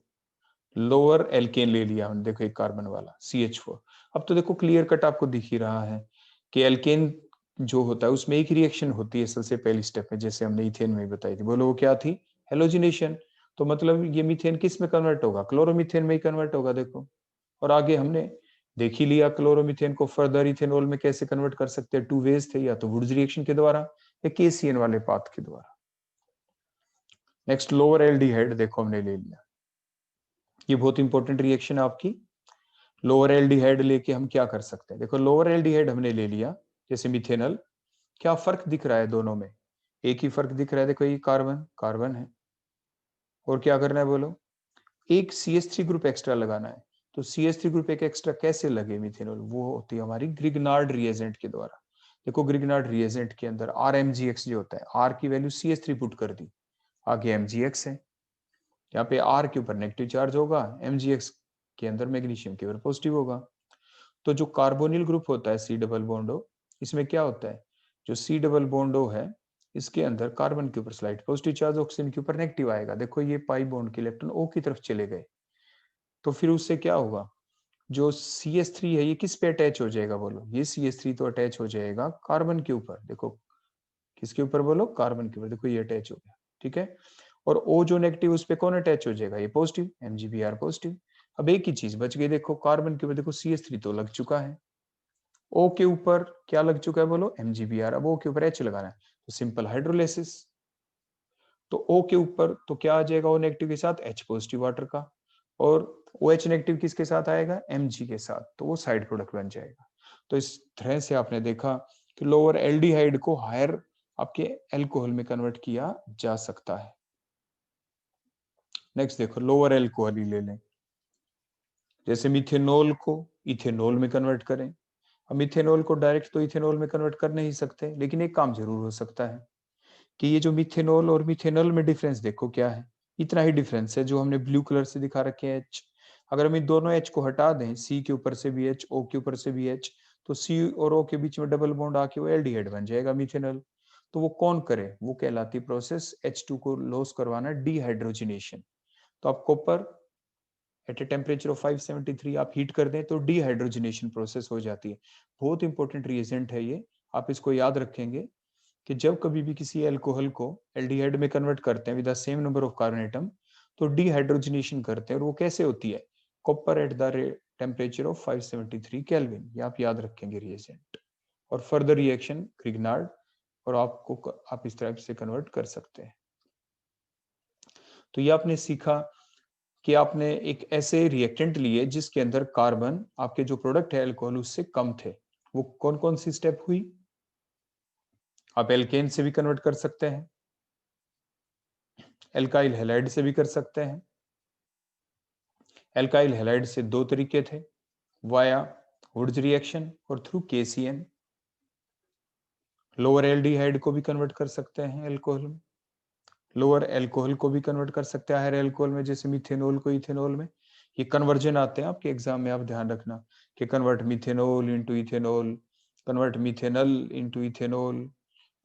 लोअर एल्केन ले लिया हमने, देखो एक कार्बन वाला CH4। अब तो देखो क्लियर कट आपको दिख ही रहा है कि एल्केन जो होता है उसमें एक रिएक्शन होती है सबसे पहली स्टेप में, जैसे हमने इथेन में बताई थी, बोलो वो क्या थी, हेलोजिनेशन। तो मतलब ये मीथेन किस में कन्वर्ट होगा, क्लोरोमीथेन में ही कन्वर्ट होगा देखो। और आगे हमने देख ही लिया क्लोरोमीथेन को फर्दर इथेनॉल में कैसे कन्वर्ट कर सकते हैं, 2 वेज थे, या तो वुड्स रिएक्शन के द्वारा या KCN वाले पाथ के द्वारा। नेक्स्ट लोअर एल्डिहाइड देखो हमने ले लिया, ये बहुत इंपॉर्टेंट रिएक्शन है आपकी। लोअर एल्डिहाइड लेके हम क्या कर सकते हैं, देखो लोअर एल्डिहाइड हमने ले लिया, जैसे मिथेनल, क्या फर्क दिख रहा है दोनों में, एक ही फर्क दिख रहा है, देखो ये कार्बन कार्बन है, और क्या करना है बोलो, एक CH3 ग्रुप एक्स्ट्रा लगाना है। तो CH3 ग्रुप एक एक्स्ट्रा कैसे लगे मिथेनॉल, वो होती है हमारी ग्रिग्नार्ड रिएजेंट के द्वारा। देखो ग्रिग्नार्ड रिएजेंट के अंदर RMgx जो होता है, R की वैल्यू CH3 पुट कर दी, आगे MgX है, यहाँ पे R के ऊपर नेगेटिव चार्ज होगा, MgX के अंदर मैग्नीशियम के ऊपर पॉजिटिव होगा। तो जो कार्बोनिल ग्रुप होता है C डबल बॉन्ड O, इसमें क्या होता है, जो C डबल बॉन्ड O है, इसके अंदर कार्बन के ऊपर स्लाइड पॉजिटिव चार्ज, ऑक्सीजन के ऊपर नेगेटिव आएगा। देखो ये पाई बॉन्ड के इलेक्ट्रॉन O की तरफ चले गए, तो फिर उससे क्या होगा, जो CH3 है ये किस पे अटैच हो जाएगा बोलो, ये CH3 तो अटैच हो जाएगा कार्बन के ऊपर, देखो किसके ऊपर बोलो, कार्बन के ऊपर, देखो ये अटैच हो गया, ठीक है। और O जो नेगेटिव, उस पे कौन अटैच हो जाएगा, ये पॉजिटिव, MgBr पॉजिटिव। अब एक ही चीज बच गई, देखो कार्बन के ऊपर देखो CH3 तो लग चुका है, O के ऊपर क्या लग चुका है बोलो, MgBr। अब O के ऊपर H लगाना है, तो सिंपल हाइड्रोलिसिस। तो O के ऊपर तो क्या आ जाएगा, O नेगेटिव के साथ H पॉजिटिव वाटर का, और OH नेगेटिव किसके साथ आएगा, Mg के साथ, तो वो साइड प्रोडक्ट बन जाएगा। तो इस तरह से आपने देखा कि लोअर एल्डिहाइड को हायर आपके एल्कोहल में कन्वर्ट किया जा सकता है। नेक्स्ट देखो लोअर एल्कोहल ही ले लें, जैसे मिथेनॉल को इथेनॉल में कन्वर्ट करें। अब मिथेनॉल को डायरेक्ट तो इथेनॉल में कन्वर्ट कर नहीं सकते, लेकिन एक काम जरूर हो सकता है कि ये जो मिथेनॉल और मिथेनॉल में डिफरेंस देखो क्या है, इतना ही डिफरेंस है जो हमने ब्लू कलर से दिखा रखे हैं H। अगर हम इन दोनों H को हटा दें, C के ऊपर से भी H, O के ऊपर से भी H, तो C और O के बीच में डबल बॉन्ड आके वो एल्डिहाइड बन जाएगा मिथेनॉल। तो वो कौन करे, वो कहलाती प्रोसेस H2 को लॉस करवाना, डिहाइड्रोजिनेशन। तो आप copper at a temperature of 573 आप हीट कर दें तो डिहाइड्रोजिनेशन प्रोसेस हो जाती है। बहुत इंपॉर्टेंट रिएजेंट है ये, आप इसको याद रखेंगे कि जब कभी भी किसी अल्कोहल को एल्डिहाइड में कन्वर्ट करते हैं with the same number of carbon atom, तो डिहाइड्रोजनेशन करते हैं, और वो कैसे होती है? Copper at the temperature of 573 kelvin. ये आप याद रखेंगे रिएजेंट। और फर्दर रिएक्शन ग्रिग्नार्ड, और आप इस तरह से कन्वर्ट कर सकते हैं। तो ये आपने सीखा कि आपने एक ऐसे रिएक्टेंट लिए जिसके अंदर कार्बन, आपके जो प्रोडक्ट है अल्कोहल, उससे कम थे। वो कौन कौन सी स्टेप हुई? आप एल्केन से भी कन्वर्ट कर सकते हैं, एल्काइल हैलाइड से भी कर सकते हैं। एल्काइल हैलाइड से दो तरीके थे, वाया वुड्स रिएक्शन और थ्रू केसीएन। लोअर एल्डिहाइड को भी कन्वर्ट कर सकते हैं अल्कोहल में, लोअर एल्कोहल को भी कन्वर्ट कर सकते हैं हायर एल्कोहल में, जैसे मिथेनॉल को इथेनॉल में। ये कन्वर्जन आते हैं आपके एग्जाम में, आप ध्यान रखना कि convert methanol into ethanol, convert methanal into ethanol,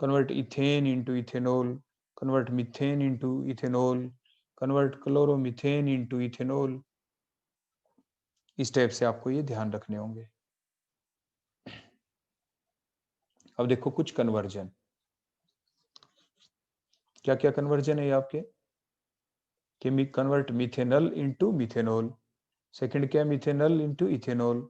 convert ethane into ethanol, convert methane into ethanol, convert chloromethane into ethanol. इस टाइप से आपको ये ध्यान रखने होंगे। अब देखो कुछ कन्वर्जन, क्या क्या कन्वर्जन है आपके? कि convert methanal into methanol, second क्या है मिथेनल इनटू इथेनॉल।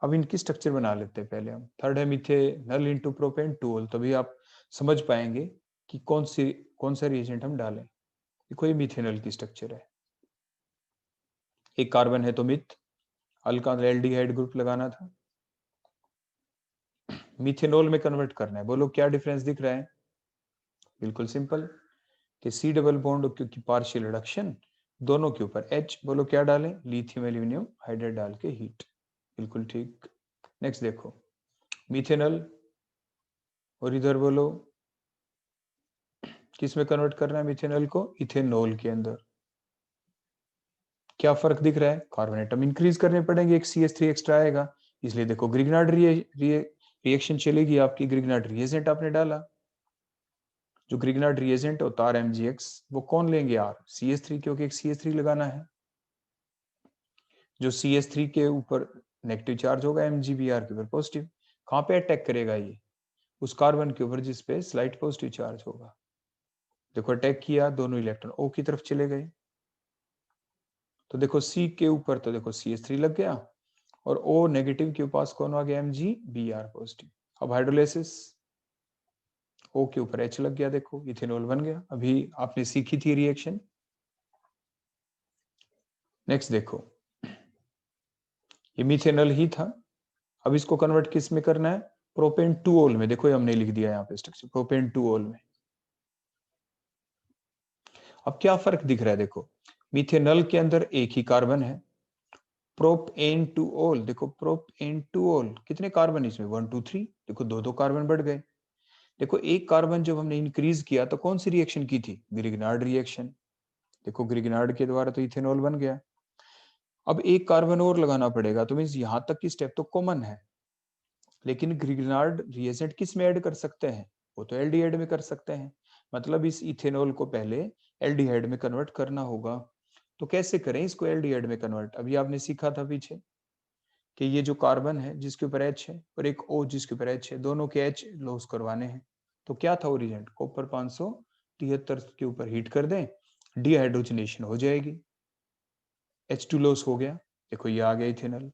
अब इनकी स्ट्रक्चर बना लेते हैं पहले हम। थर्ड है methanal into propane two all, तभी आप समझ पाएंगे कि कौन सा रिएजेंट हम डालें। देखो ये मिथेनल की स्ट्रक्चर है, एक कार्बन है तो मिथ, अल्काइल एल्डिहाइड ग्रुप लगाना था, मिथेनॉल में कन्वर्ट करना है। बोलो क्या डिफरेंस दिख रहा है? बिल्कुल सिंपल, कि सी डबल बॉन्ड क्योंकि पार्शियल रिडक्शन, दोनों के ऊपर H, बोलो क्या डालें? लिथियम एल्यूमिनियम हाइड्राइड डाल के हीट। बिल्कुल ठीक। नेक्स्ट देखो मिथेनल, और इधर बोलो किस में कन्वर्ट करना है मिथेनॉल को? इथेनॉल के अंदर। क्या फर्क दिख रहा है? कार्बन एटम इंक्रीज करने पड़ेंगे, एक CH3 एक्स्ट्रा आएगा, इसलिए देखो ग्रिग्नार्ड रिएक्शन चलेगी आपकी। ग्रिग्नार्ड रिएजेंट आपने डाला, जो ग्रिग्नार्ड रिएजेंट होता है RMgX, वो कौन लेंगे? CH3, क्योंकि एक CH3 लगाना है। जो CH3 के ऊपर नेगेटिव चार्ज होगा, MgBr के ऊपर पॉजिटिव। कहां पे अटैक करेगा ये? उस कार्बन के ऊपर जिसपे स्लाइट पॉजिटिव चार्ज होगा। देखो अटैक किया, दोनों इलेक्ट्रॉन O की तरफ चले गए। तो देखो C के ऊपर तो देखो CH3 लग गया, और O नेगेटिव के पास कौन आ गया? MgBr positive. अब हाइड्रोलाइसिस, O के ऊपर H लग गया, देखो इथेनॉल बन गया। अभी आपने सीखी थी रिएक्शन। नेक्स्ट देखो ये मिथेनॉल ही था, अब इसको कन्वर्ट किस में करना है? प्रोपेन टू ऑल में। देखो ये हमने लिख दिया यहाँ पे स्ट्रक्चर, प्रोपेन टू ऑल में। अब क्या फर्क दिख रहा है? देखो मिथेनॉल के अंदर एक ही कार्बन है, प्रोपेन टू ऑल, देखो प्रोपेन टू ऑल कितने कार्बन इसमें? 1 2 3, देखो दो दो कार्बन बढ़ गए। देखो एक कार्बन जब हमने इंक्रीज किया तो कौन सी रिएक्शन की थी? Grignard reaction. देखो ग्रिग्नार्ड के द्वारा तो इथेनॉल बन गया। अब एक कार्बन और लगाना पड़ेगा, तो मीन्स यहां तक की स्टेप तो कॉमन है, लेकिन ग्रिग्नार्ड रिएजेंट किस में ऐड कर सकते हैं? वो तो एल्डिहाइड में कर सकते हैं। मतलब इस इथेनॉल को पहले एल्डिहाइड में कन्वर्ट करना होगा। तो कैसे करें इसको एल्डिहाइड में कन्वर्ट? अभी आपने सीखा था पीछे कि ये जो कार्बन है जिसके ऊपर H है और एक O जिसके ऊपर H है, दोनों के H लॉस करवाने हैं। तो क्या था ओरिजेंट? कॉपर 573 के ऊपर हीट कर दें, डिहाइड्रोजनेशन हो जाएगी, H2 लॉस हो गया। देखो ये आ गया इथेनॉल।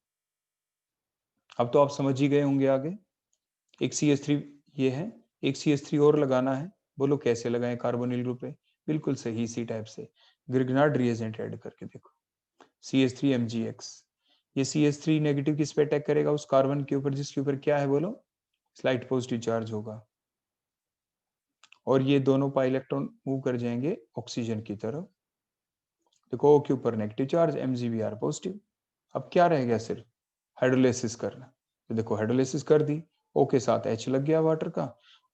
अब तो आप समझ ही गए होंगे आगे। एक CH3 ये है, एक CH3 और लगाना है। बोलो कैसे लगाएं कार्बोनिल ग्रुप पे? बिल्कुल सही, इसी टाइप से ग्रिग्नार्ड रिएजेंट ऐड करके। देखो CH3MgX, ये CH3 नेगेटिव किस पे अटैक करेगा? उस कार्बन के ऊपर जिसके ऊपर क्या है? बोलो स्लाइट पॉजिटिव चार्ज होगा, और ये दोनों पाई इलेक्ट्रॉन मूव कर जाएंगे ऑक्सीजन की तरफ। देखो O के ऊपर नेगेटिव चार्ज, MgBr पॉजिटिव। अब क्या रह गया? सिर्फ हाइड्रोलाइसिस करना। तो देखो हाइड्रोलाइसिस कर दी, O के साथ H लग गया वाटर का,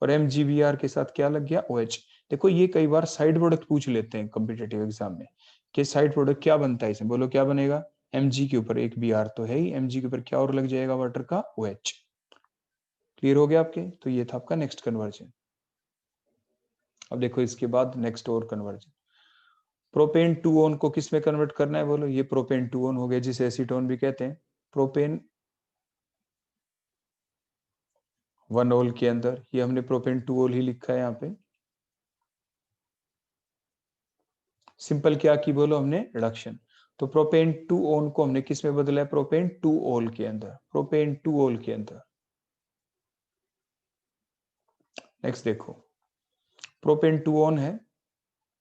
और MgBr के साथ क्या लग गया? OH। देखो ये कई बार साइड प्रोडक्ट पूछ लेते हैं कॉम्पिटेटिव एग्जाम में, कि साइड प्रोडक्ट क्या बनता है इसमें? बोलो क्या बनेगा? Mg के ऊपर एक Br तो है ही, Mg के ऊपर क्या और लग जाएगा वाटर का? OH। क्लियर हो गया आपके? तो ये था आपका नेक्स्ट कन्वर्जन। अब देखो इसके बाद नेक्स्ट और कन्वर्जन, प्रोपेन टू ओन को किस में कन्वर्ट करना है? बोलो ये प्रोपेन टू ओन हो गया, जिसे एसीटोन भी कहते हैं। प्रोपेन 1 ओल के अंदर, ये हमने प्रोपेन 2 ओल ही लिखा है यहाँ पे। सिंपल क्या की बोलो हमने, रिडक्शन। तो प्रोपेन 2 ओन को हमने किस में बदला है, प्रोपेन 2 ओल के अंदर, प्रोपेन 2 ओल के अंदर। नेक्स्ट देखो, प्रोपेन 2 ओन है,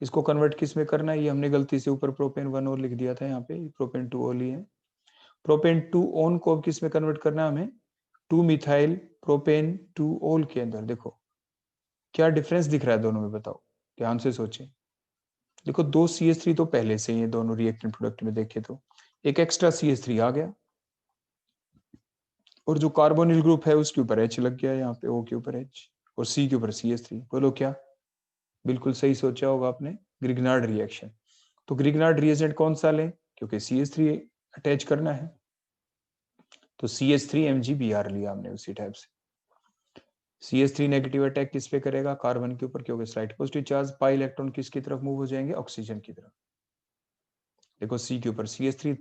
इसको कन्वर्ट किस में करना है, ये हमने गलती से ऊपर प्रोपेन 1 ओल लिख दिया था, यहाँ पे प्रोपेन 2 ओल ही है। प्रोपेन 2 ओन को अब किस में कन्वर्ट करना है हमें, 2 मिथाइल प्रोपेन 2 ओल के अंदर। देखो क्या डिफरेंस दिख रहा है दोनों में, बताओ, ध्यान से सोचें। देखो 2 CH3 तो पहले से ही है दोनों रिएक्टेंट प्रोडक्ट में देखे तो, एक एक्स्ट्रा CH3 आ गया, और जो कार्बोनिल ग्रुप है उसके ऊपर H लग गया, यहाँ पे O के ऊपर H और C के ऊपर CH3। बोलो क्या, बिल्कुल सही सोचा होगा आपने, ग्रिग्नार्ड रिएक्शन। तो ग्रिग्नार्ड रिएजेंट कौन सा लें, क्योंकि CH3 अटैच करना है, तो CH3 MgBr लिया हमने उसी टाइप से। CH3 नेगेटिव अटैक किस पे करेगा, कार्बन के ऊपर, क्योंकि slide positive charge, pi electron किसकी तरफ मूव हो जाएंगे, ऑक्सीजन की तरफ। देखो C के ऊपर CH3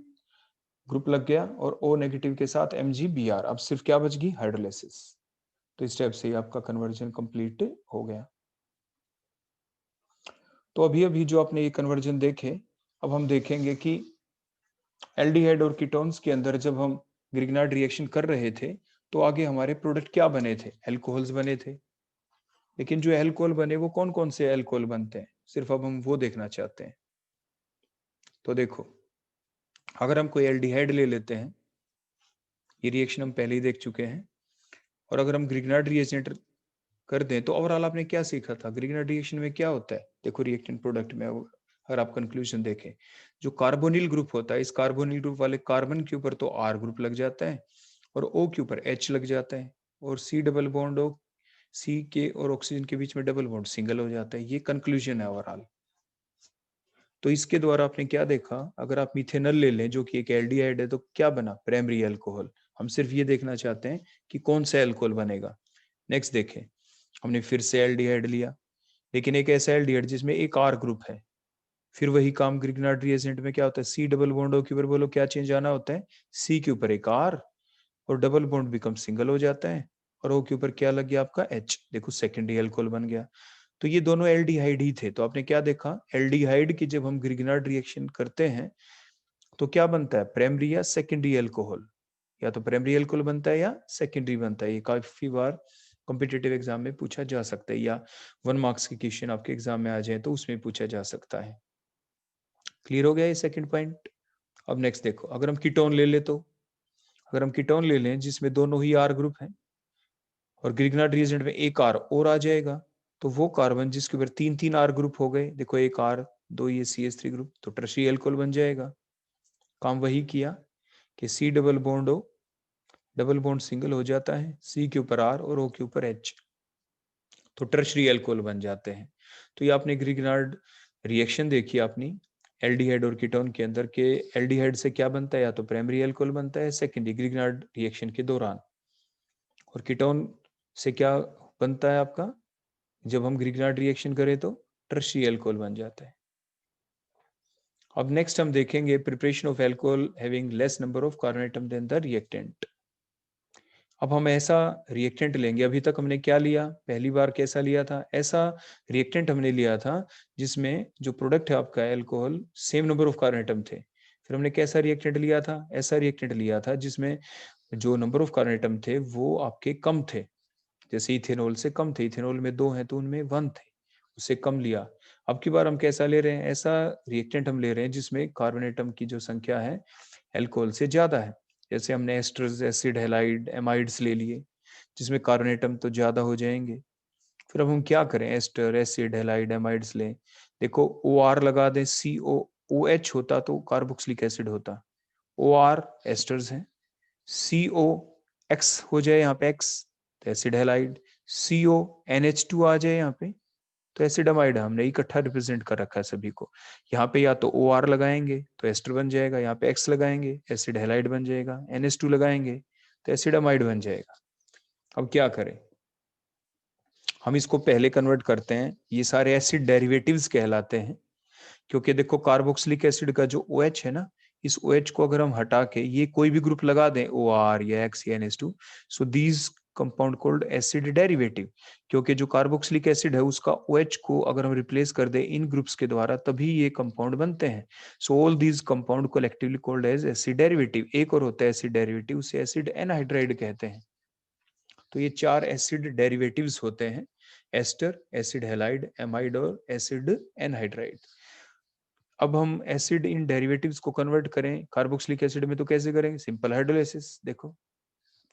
ग्रुप लग गया और O नेगेटिव के साथ MgBr, अब सिर्फ क्या बच गई, हाइड्रोलाइसिस। तो इस टाइप से आपका कन्वर्जन कंप्लीट हो गया। तो अभी अभी जो आपने ये कन्वर्जन देखे, अब हम देखेंगे कि एल्डिहाइड और कीटोन्स के अंदर जब हम ग्रिग्नार्ड रिएक्शन कर रहे थे तो आगे हमारे प्रोडक्ट क्या बने थे, एल्कोहल्स बने थे। लेकिन जो एल्कोहल बने वो कौन कौन से एल्कोहल बनते हैं, सिर्फ अब हम वो देखना चाहते हैं। तो देखो, अगर हम कोई एल्डिहाइड ले लेते हैं, ये रिएक्शन हम पहले ही देख चुके हैं, और अगर हम ग्रिग्नार्ड रिएजेंट कर दें तो ओवरऑल आपने क्या सीखा था, ग्रिग्नार्ड रिएक्शन में क्या होता है। देखो रिएक्टेंट प्रोडक्ट में अगर आप कंक्लूजन देखें, जो कार्बोनिल ग्रुप होता है, इस कार्बोनिल ग्रुप वाले कार्बन के ऊपर तो R ग्रुप लग जाता है और O के ऊपर H लग जाता है, और C double bond O, C के और ऑक्सीजन के बीच में डबल बॉन्ड सिंगल हो जाता है। ये कंक्लूजन है ओवरऑल। तो इसके द्वारा आपने क्या देखा, अगर आप मिथेनॉल ले लें जो कि एक एल्डिहाइड है, तो क्या बना, प्राइमरी अल्कोहल। हम सिर्फ ये देखना चाहते हैं कि कौन सा अल्कोहल बनेगा। नेक्स्ट देखें, हमने फिर से एल्डिहाइड लिया, लेकिन एक ऐसा एल्डिहाइड जिसमें एक R ग्रुप है। फिर वही काम ग्रिग्नार्ड रिएजेंट में क्या होता है, C डबल बॉन्ड O के ऊपर, बोलो क्या चेंज आना होता है, C के ऊपर एक R और डबल बॉन्ड बिकम सिंगल हो जाता है, और O के ऊपर क्या लग गया आपका H। देखो सेकेंडरी अल्कोहल बन गया। तो ये दोनों एल्डिहाइड ही थे। तो आपने क्या देखा, एल्डिहाइड की जब हम ग्रिग्नार्ड रिएक्शन करते हैं तो क्या बनता है, प्राइमरी या सेकेंडरी अल्कोहल, या तो प्राइमरी अल्कोहल बनता है या सेकेंडरी बनता है। ये काफी बार कॉम्पिटिटिव एग्जाम में पूछा जा सकता है, या 1 मार्क्स के क्वेश्चन आपके एग्जाम में आ जाए तो उसमें पूछा जा सकता है। क्लियर हो गया ये सेकंड पॉइंट। अब नेक्स्ट देखो, अगर हम कीटोन ले ले तो, अगर हम कीटोन ले लें जिसमें दोनों ही R ग्रुप हैं और ग्रिग्नार्ड रिएजेंट में एक R और आ जाएगा, तो वो कार्बन जिसके ऊपर 3 R ग्रुप हो गए, देखो एक R, 2 ये CH3 ग्रुप, तो टर्शियरी अल्कोहल बन जाएगा। काम वही किया कि C double bond O, double bond single हो जाता है, C के ऊपर R और O के ऊपर H, तो टर्शियरी अल्कोहल बन जाते हैं। तो ये आपने ग्रिग्नार्ड रिएक्शन देखी अपनी एल्डिहाइड और कीटोन के अंदर के, एल्डिहाइड से क्या बनता है, या तो प्राइमरी अल्कोहल बनता है सेकेंडरी ग्रिग्नार्ड रिएक्शन के दौरान, और कीटोन से क्या बनता है आपका, जब हम ग्रिग्नार्ड रिएक्शन करें तो टर्शियरी अल्कोहल बन जाता है। अब नेक्स्ट हम देखेंगे preparation of alcohol having less number of carbon atom than the reactant. अब हम ऐसा रिएक्टेंट लेंगे, अभी तक हमने क्या लिया, पहली बार कैसा लिया था, ऐसा रिएक्टेंट हमने लिया था जिसमें जो प्रोडक्ट है आपका alcohol same number of carbon atom थे। फिर हमने कैसा रिएक्टेंट लिया था, ऐसा रिएक्टेंट लिया था जिसमें जो नंबर ऑफ कार्बन एटम थे वो आपके कम थे, जैसे इथेनॉल से कम थे, इथेनॉल में 2 हैं तो उनमें 1 थे, उससे कम लिया। अब की बार हम कैसा ले रहे हैं, ऐसा रिएक्टेंट हम ले रहे हैं जिसमें कार्बन एटम की जो संख्या है अल्कोहल से ज्यादा है। जैसे हमने एस्टर्स, एसिड हैलाइड, एमाइड्स ले लिए जिसमें कार्बन एटम तो ज्यादा हो जाएंगे। फिर अब हम क्या करें, एस्टर, एसिड हैलाइड, एमाइड्स लें, देखो ओ आर लगा दें, सी ओ, ओ एच होता तो कार्बोक्सिलिक एसिड होता, ओ आर एस्टर्स हैं, सी ओ एक्स हो जाए यहाँ पे एक्स तो एसिड हैलाइड, सी ओ एन एच टू आ जाए यहाँ पे तो एसिडमाइड। हमने इकट्ठा रिप्रेजेंट कर रखा है सभी को। यहाँ पे या तो ओ आर लगाएंगे तो एस्टर बन जाएगा, यहाँ पे एक्स लगाएंगे एसिड हैलाइड बन जाएगा, NH2 लगाएंगे तो एसिडमाइड बन जाएगा। अब क्या करें, हम इसको पहले कन्वर्ट करते हैं, ये सारे एसिड डेरिवेटिव्स कहलाते हैं, क्योंकि देखो कार्बोक्सिलिक एसिड का जो OH है ना, इस OH को अगर हम हटा के ये कोई भी ग्रुप लगा दें, OR या X या NH2, so these compound called acid derivative, क्योंकि जो कार्बोक्सिलिक एसिड है उसका OH को अगर हम रिप्लेस कर दे इन ग्रुप्स के द्वारा तभी ये कंपाउंड बनते हैं। So all these compound collectively called as acid derivative. एक और होता है एसिड डेरिवेटिव, उसे एसिड एनहाइड्राइड कहते हैं। तो ये 4 एसिड डेरिवेटिव्स होते हैं, एस्टर, एसिड हैलाइड, एमाइड और एसिड एनहाइड्राइड। अब हम एसिड इन डेरिवेटिव्स को कन्वर्ट करें कार्बोक्सिलिक एसिड में तो कैसे करेंगे? Simple hydrolysis. देखो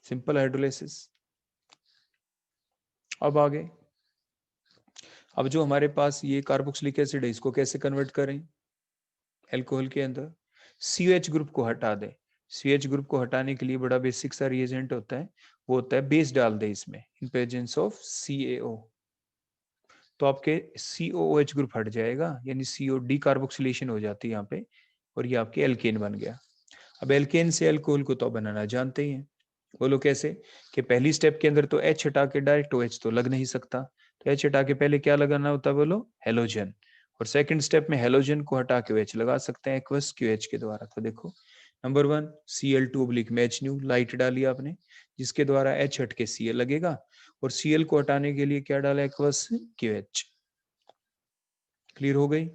सिंपल हाइड्रोलाइसिस। अब आगे, अब जो हमारे पास ये कार्बोक्सिलिक एसिड है इसको कैसे कन्वर्ट करें अल्कोहल के अंदर? COH ग्रुप को हटा दें। COH ग्रुप को हटाने के लिए बड़ा बेसिक सा रिएजेंट होता है, वो होता है बेस डाल दे इसमें इन प्रेजेंस ऑफ CaO, तो आपके COOH ग्रुप हट जाएगा, यानी CO डीकार्बोक्सिलेशन हो जाती है यहाँ पे, और ये आपके एल्केन बन गया। अब एल्केन से अल्कोहल को तो बनाना जानते ही हैं, बोलो कैसे? कि पहली स्टेप के अंदर तो H हटा के डायरेक्ट OH तो लग नहीं सकता, तो H हटा के पहले क्या लगाना होता है बोलो? हेलोजन। और सेकंड स्टेप में हेलोजन को हटा के OH लगा सकते हैं एक्वस QH के द्वारा। तो देखो नंबर 1 Cl2/H लाइट डाली आपने, जिसके द्वारा H हट के Cl लगेगा, और Cl को हटाने के लिए क्या डाला? Aqueous QH। क्लियर हो गई?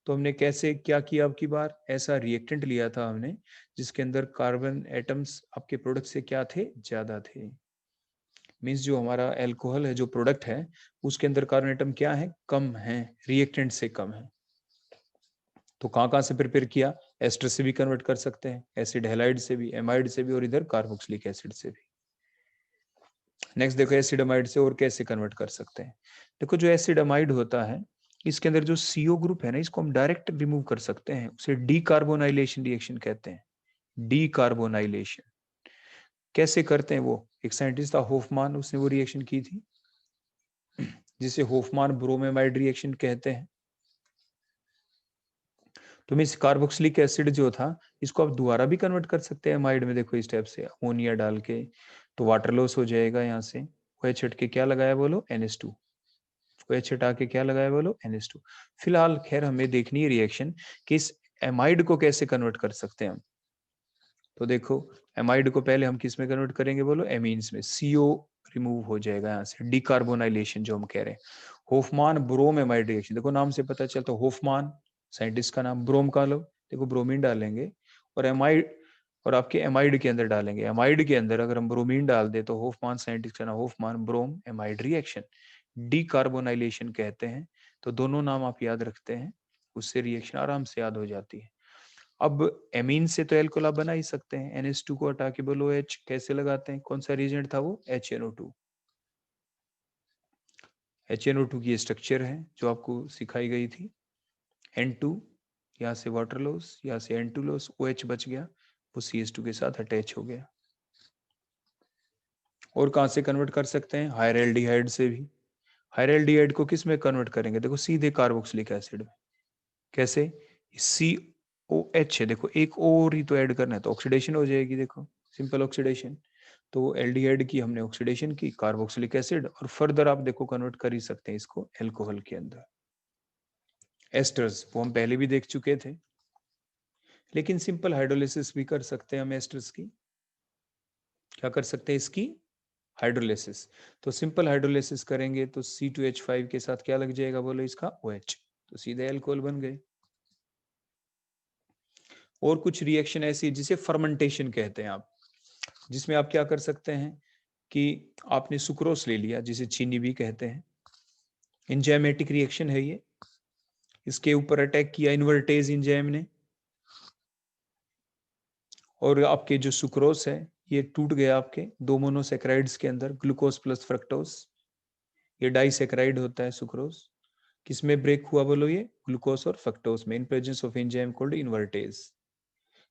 तो हमने कैसे क्या किया? अब की बार ऐसा रिएक्टेंट लिया था हमने जिसके अंदर कार्बन एटम्स आपके प्रोडक्ट से क्या थे? ज्यादा थे। मींस जो हमारा अल्कोहल है, जो प्रोडक्ट है, उसके अंदर कार्बन एटम क्या है? कम है, रिएक्टेंट से कम है। तो कहाँ से प्रिपेयर किया? एस्टर से भी कन्वर्ट कर सकते हैं, एसिड हैलाइड से भी, एमाइड से भी, और इधर कार्बोक्सिलिक एसिड से भी। नेक्स्ट देखो एसिड अमाइड से और कैसे कन्वर्ट कर सकते हैं। देखो जो एसिड अमाइड होता है इसके अंदर जो CO ग्रुप है ना, इसको हम डायरेक्ट रिमूव कर सकते हैं, उसे डीकार्बोनाइलेशन रिएक्शन कहते हैं। डीकार्बोनाइलेशन कैसे करते हैं? वो एक साइंटिस्ट था होफमान, उसने वो रिएक्शन की थी जिसे होफमान ब्रोमेमाइड रिएक्शन कहते हैं। तो मैं इस कार्बोक्सिलिक एसिड जो था इसको आप दोबारा भी कन्वर्ट कर सकते हैं अमाइड में। देखो इस टाइप से अमोनिया डाल के, तो वाटर लॉस हो जाएगा यहाँ से। OH हट के क्या लगाया बोलो? NH2। OH हटा के क्या लगाया बोलो? NH2। फिलहाल खैर हमें देखनी है रिएक्शन कि इस एमाइड को कैसे कन्वर्ट कर सकते हैं हम। तो देखो एमाइड को पहले हम किस में कन्वर्ट करेंगे बोलो? एमीन्स में। CO रिमूव हो जाएगा यहाँ से, डीकार्बोनाइलेशन जो हम कह रहे हैं। होफमान ब्रोम एमाइड रिएक्शन, देखो नाम से पता चलता है होफमान साइंटिस्ट का नाम, ब्रोम का लो, देखो ब्रोमीन डालेंगे, और एमाइड, और आपके एमाइड के अंदर डालेंगे। एमाइड के अंदर अगर हम ब्रोमीन डाल दे तो होफमान साइंटिस्ट का नाम होफमान ब्रोम एमाइड रिएक्शन, डीकार्बोनाइलेशन कहते हैं। तो दोनों नाम आप याद रखते हैं, उससे रिएक्शन आराम से याद हो जाती है। अब एमीन से तो एल्कोहल आप बना ही सकते हैं। NH2 को हटा के बोलो H, कैसे लगाते हैं? कौन सा रिएजेंट था वो? HNO2। HNO2 की स्ट्रक्चर है जो आपको सिखाई गई थी। N2, यहाँ से वाटर लॉस, यहाँ से N2 लॉस, OH बच गया, वो CH2 के साथ अटैच हो गया। और कहाँ से कन्वर्ट कर सकते हैं? हायर एल्डिहाइड से भी। हायर एल्डिहाइड को किस में कन्वर्ट करेंगे? देखो सीधे कार्बोक्सिलिक एसिड में। कैसे? COH है, देखो एक और ही तो ऐड करना है, तो ऑक्सीडेशन हो जाएगी। देखो सिंपल ऑक्सीडेशन। तो एल्डिहाइड की हमने ऑक्सीडेशन की, कार्बोक्सिलिक एसिड, और फर्दर आप देखो कन्वर्ट कर ही सकते हैं इसको अल्कोहल के अंदर। एस्टर्स वो हम पहले भी देख चुके थे, लेकिन सिंपल हाइड्रोलिसिस भी कर सकते हैं हम एस्टर्स की। क्या कर सकते हैं इसकी? हाइड्रोलिसिस। तो सिंपल हाइड्रोलिसिस करेंगे तो C2H5 के साथ क्या लग जाएगा बोलो? इसका OH, तो सीधे अल्कोहल बन गए। और कुछ रिएक्शन ऐसी जिसे फर्मेंटेशन कहते हैं आप, जिसमें आप क्या कर सकते हैं कि आपने सुक्रोस ले लिया, जिसे चीनी भी कहते हैं। एंजाइमेटिक रिएक्शन है ये, इसके ऊपर अटैक किया इन्वर्टेज एंजाइम ने, और आपके जो सुक्रोस है ये टूट गया आपके दो मोनोसेक्राइड्स के अंदर, ग्लूकोज प्लस फ्रक्टोज। ये डाइसेक्राइड होता है सुक्रोज। किसमें ब्रेक हुआ बोलो? ये ग्लूकोज और फ्रक्टोज में, इन presence of enzyme called invertase.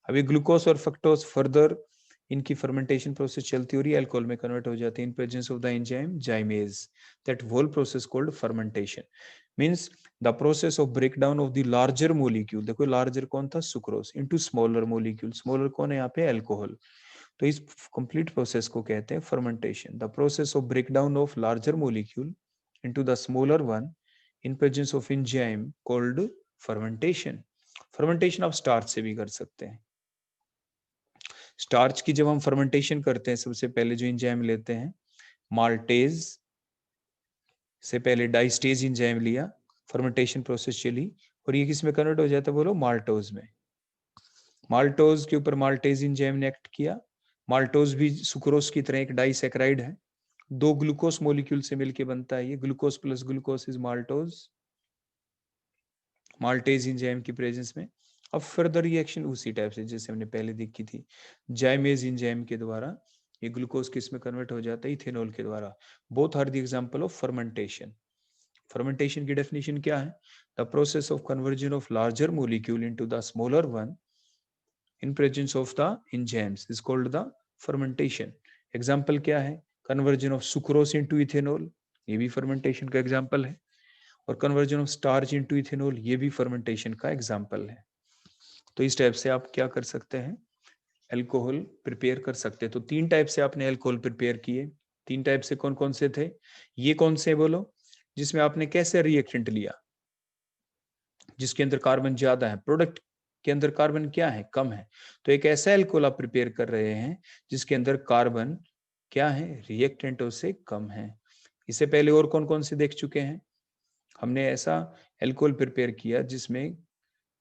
अभी ग्लूकोज और फ्रक्टोज फर्दर इनकी फर्मेंटेशन प्रोसेस चलती हो रही है, अल्कोहल में कन्वर्ट हो जाती है in presence of the enzyme zymase. That whole process called fermentation means the process of breakdown of the larger molecule. देखो लार्जर कौन था? Sucrose, into smaller molecule. Smaller कौन है यहाँ पे? अल्कोहल। तो इस कंप्लीट प्रोसेस को कहते हैं fermentation. The process of breakdown of larger molecule into the smaller one in presence of enzyme called fermentation. Fermentation आप स्टार्च से भी कर सकते हैं। स्टार्च की जब हम फर्मेंटेशन करते हैं, सबसे पहले जो एंजाइम लेते हैं माल्टेज से पहले डाइस्टेज एंजाइम लिया, फर्मेंटेशन प्रोसेस चली और ये किस में कन्वर्ट हो जाता है बोलो, माल्टोज में। माल्टोज के ऊपर माल्टेज एंजाइम ने एक्ट किया। माल्टोज भी सुक्रोज की तरह एक डाइसैकेराइड है, 2 ग्लूकोज मॉलिक्यूल से मिलके बनता है ये, glucose plus glucose is maltose, maltase enzyme की प्रेजेंस में। अब फर्दर रिएक्शन उसी टाइप से जैसे हमने पहले देखी थी, जाइमेज एंजाइम के द्वारा ये ग्लूकोज किस में कन्वर्ट हो जाता है, इथेनॉल के द्वारा। Both are the example of fermentation. Fermentation की डेफिनेशन क्या है? The process of conversion of larger molecule into the smaller one in presence of the enzymes is called the fermentation. Example क्या है? Conversion of sucrose into ethanol, ये भी fermentation का example है। और conversion of starch into ethanol, ये भी fermentation का एग्जाम्पल है। तो इस टाइप से आप क्या कर सकते हैं, अल्कोहल प्रिपेयर कर सकते हैं। तो 3 टाइप से आपने अल्कोहल प्रिपेयर किए। 3 टाइप से कौन कौन से थे? ये कौन से बोलो, जिसमें आपने कैसे रिएक्टेंट लिया, जिसके अंदर कार्बन ज्यादा है, प्रोडक्ट के अंदर कार्बन क्या है, कम है। तो एक ऐसा अल्कोहल आप प्रिपेयर कर रहे हैं जिसके अंदर कार्बन क्या है, रिएक्टेंटों से कम है। इससे पहले और कौन कौन से देख चुके हैं? हमने ऐसा अल्कोहल प्रिपेयर किया जिसमें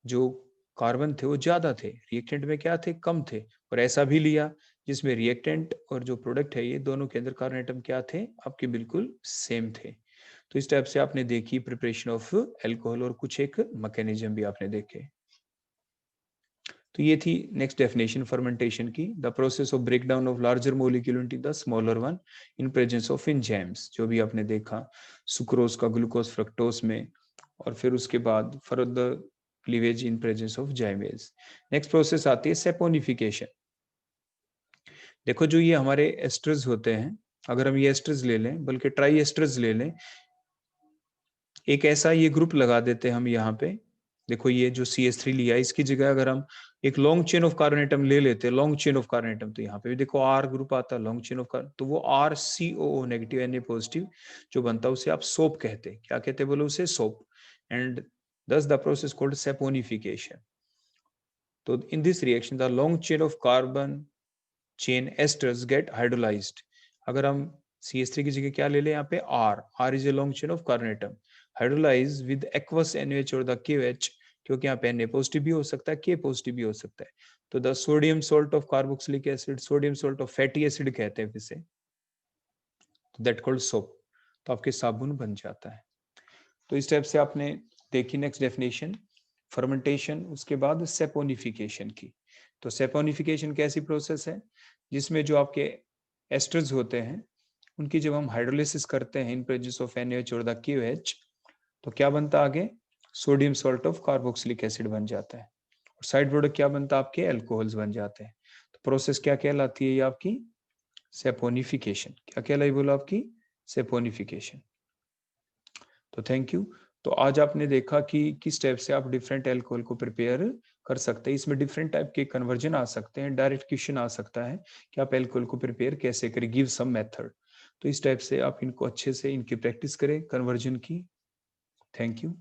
जो कार्बन थे वो ज्यादा थे, रिएक्टेंट में क्या थे, कम थे। और ऐसा भी लिया जिसमें रिएक्टेंट और जो प्रोडक्ट है ये दोनों के अंदर कार्बन एटम क्या थे, आपके बिल्कुल सेम थे। तो इस टाइप से आपने देखी प्रिपरेशन ऑफ अल्कोहल और कुछ एक मैकेनिज्म भी आपने देखे। तो ये थी नेक्स्ट डेफिनेशन फर्मेंटेशन की, the process of breakdown of larger molecule into the smaller one in presence of enzymes, जो भी आपने देखा सुक्रोज का ग्लूकोज फ्रक्टोज में, और फिर उसके बाद further cleavage in presence of जाइमेज। Next process आती है सेपोनिफिकेशन। देखो जो ये हमारे एस्टर्स होते हैं, अगर हम ये एस्टर्स ले लें, बल्कि ट्राई एस्टर्स ले लें, एक ऐसा ये ग्रुप लगा देते हैं हम यहाँ पे। देखो ये जो CH3 लिया, इसकी जगह अगर हम एक long chain of carbon atom ले लेते हैं, long chain of carbon atom, तो यहाँ पे भी देखो R ग्रुप आता है, लॉन्ग चेन ऑफ कार्बन, तो वो RCOO नेगेटिव Na पॉजिटिव जो बनता है उसे आप सोप कहते हैं। क्या कहते हैं बोलो उसे, soap. And thus the process called saponification. So in this reaction the long chain of carbon chain esters get hydrolyzed. अगर हम CH3 की जगह क्या ले लें यहाँ पे R is a long chain of carbon atom hydrolyze with aqueous NaOH और the KOH, क्योंकि यहाँ पे Na पॉजिटिव भी हो सकता है, K पॉजिटिव भी हो सकता है। तो the sodium salt of carboxylic acid, sodium salt of fatty acid कहते हैं इसे, दैट कॉल्ड सोप। तो आपके साबुन बन जाता है। तो इस टाइप से आपने देखी नेक्स्ट डेफिनेशन फर्मेंटेशन, उसके बाद सेपोनिफिकेशन की। तो सेपोनिफिकेशन कैसी प्रोसेस है, जिसमें जो आपके एस्टर्स होते हैं उनकी जब हम हाइड्रोलिसिस करते हैं इन प्रेजेंस ऑफ NaOH और द KOH, तो क्या बनता आगे, sodium salt of carboxylic acid बन जाता है, और साइड प्रोडक्ट क्या बनता है, आपके अल्कोहल्स बन जाते हैं। तो प्रोसेस क्या कहलाती है ये आपकी, सेपोनिफिकेशन। क्या कहलाई बोला, आपकी सेपोनिफिकेशन। तो थैंक यू। तो आज आपने देखा कि किस टाइप से आप डिफरेंट अल्कोहल को प्रिपेयर कर सकते हैं। इसमें डिफरेंट टाइप के कन्वर्जन आ सकते हैं, डायरेक्ट क्वेश्चन आ सकता है कि आप अल्कोहल को प्रिपेयर कैसे करें, गिव सम मेथड। तो इस टाइप से आप इनको अच्छे से इनकी प्रैक्टिस करें कन्वर्जन की। Thank you.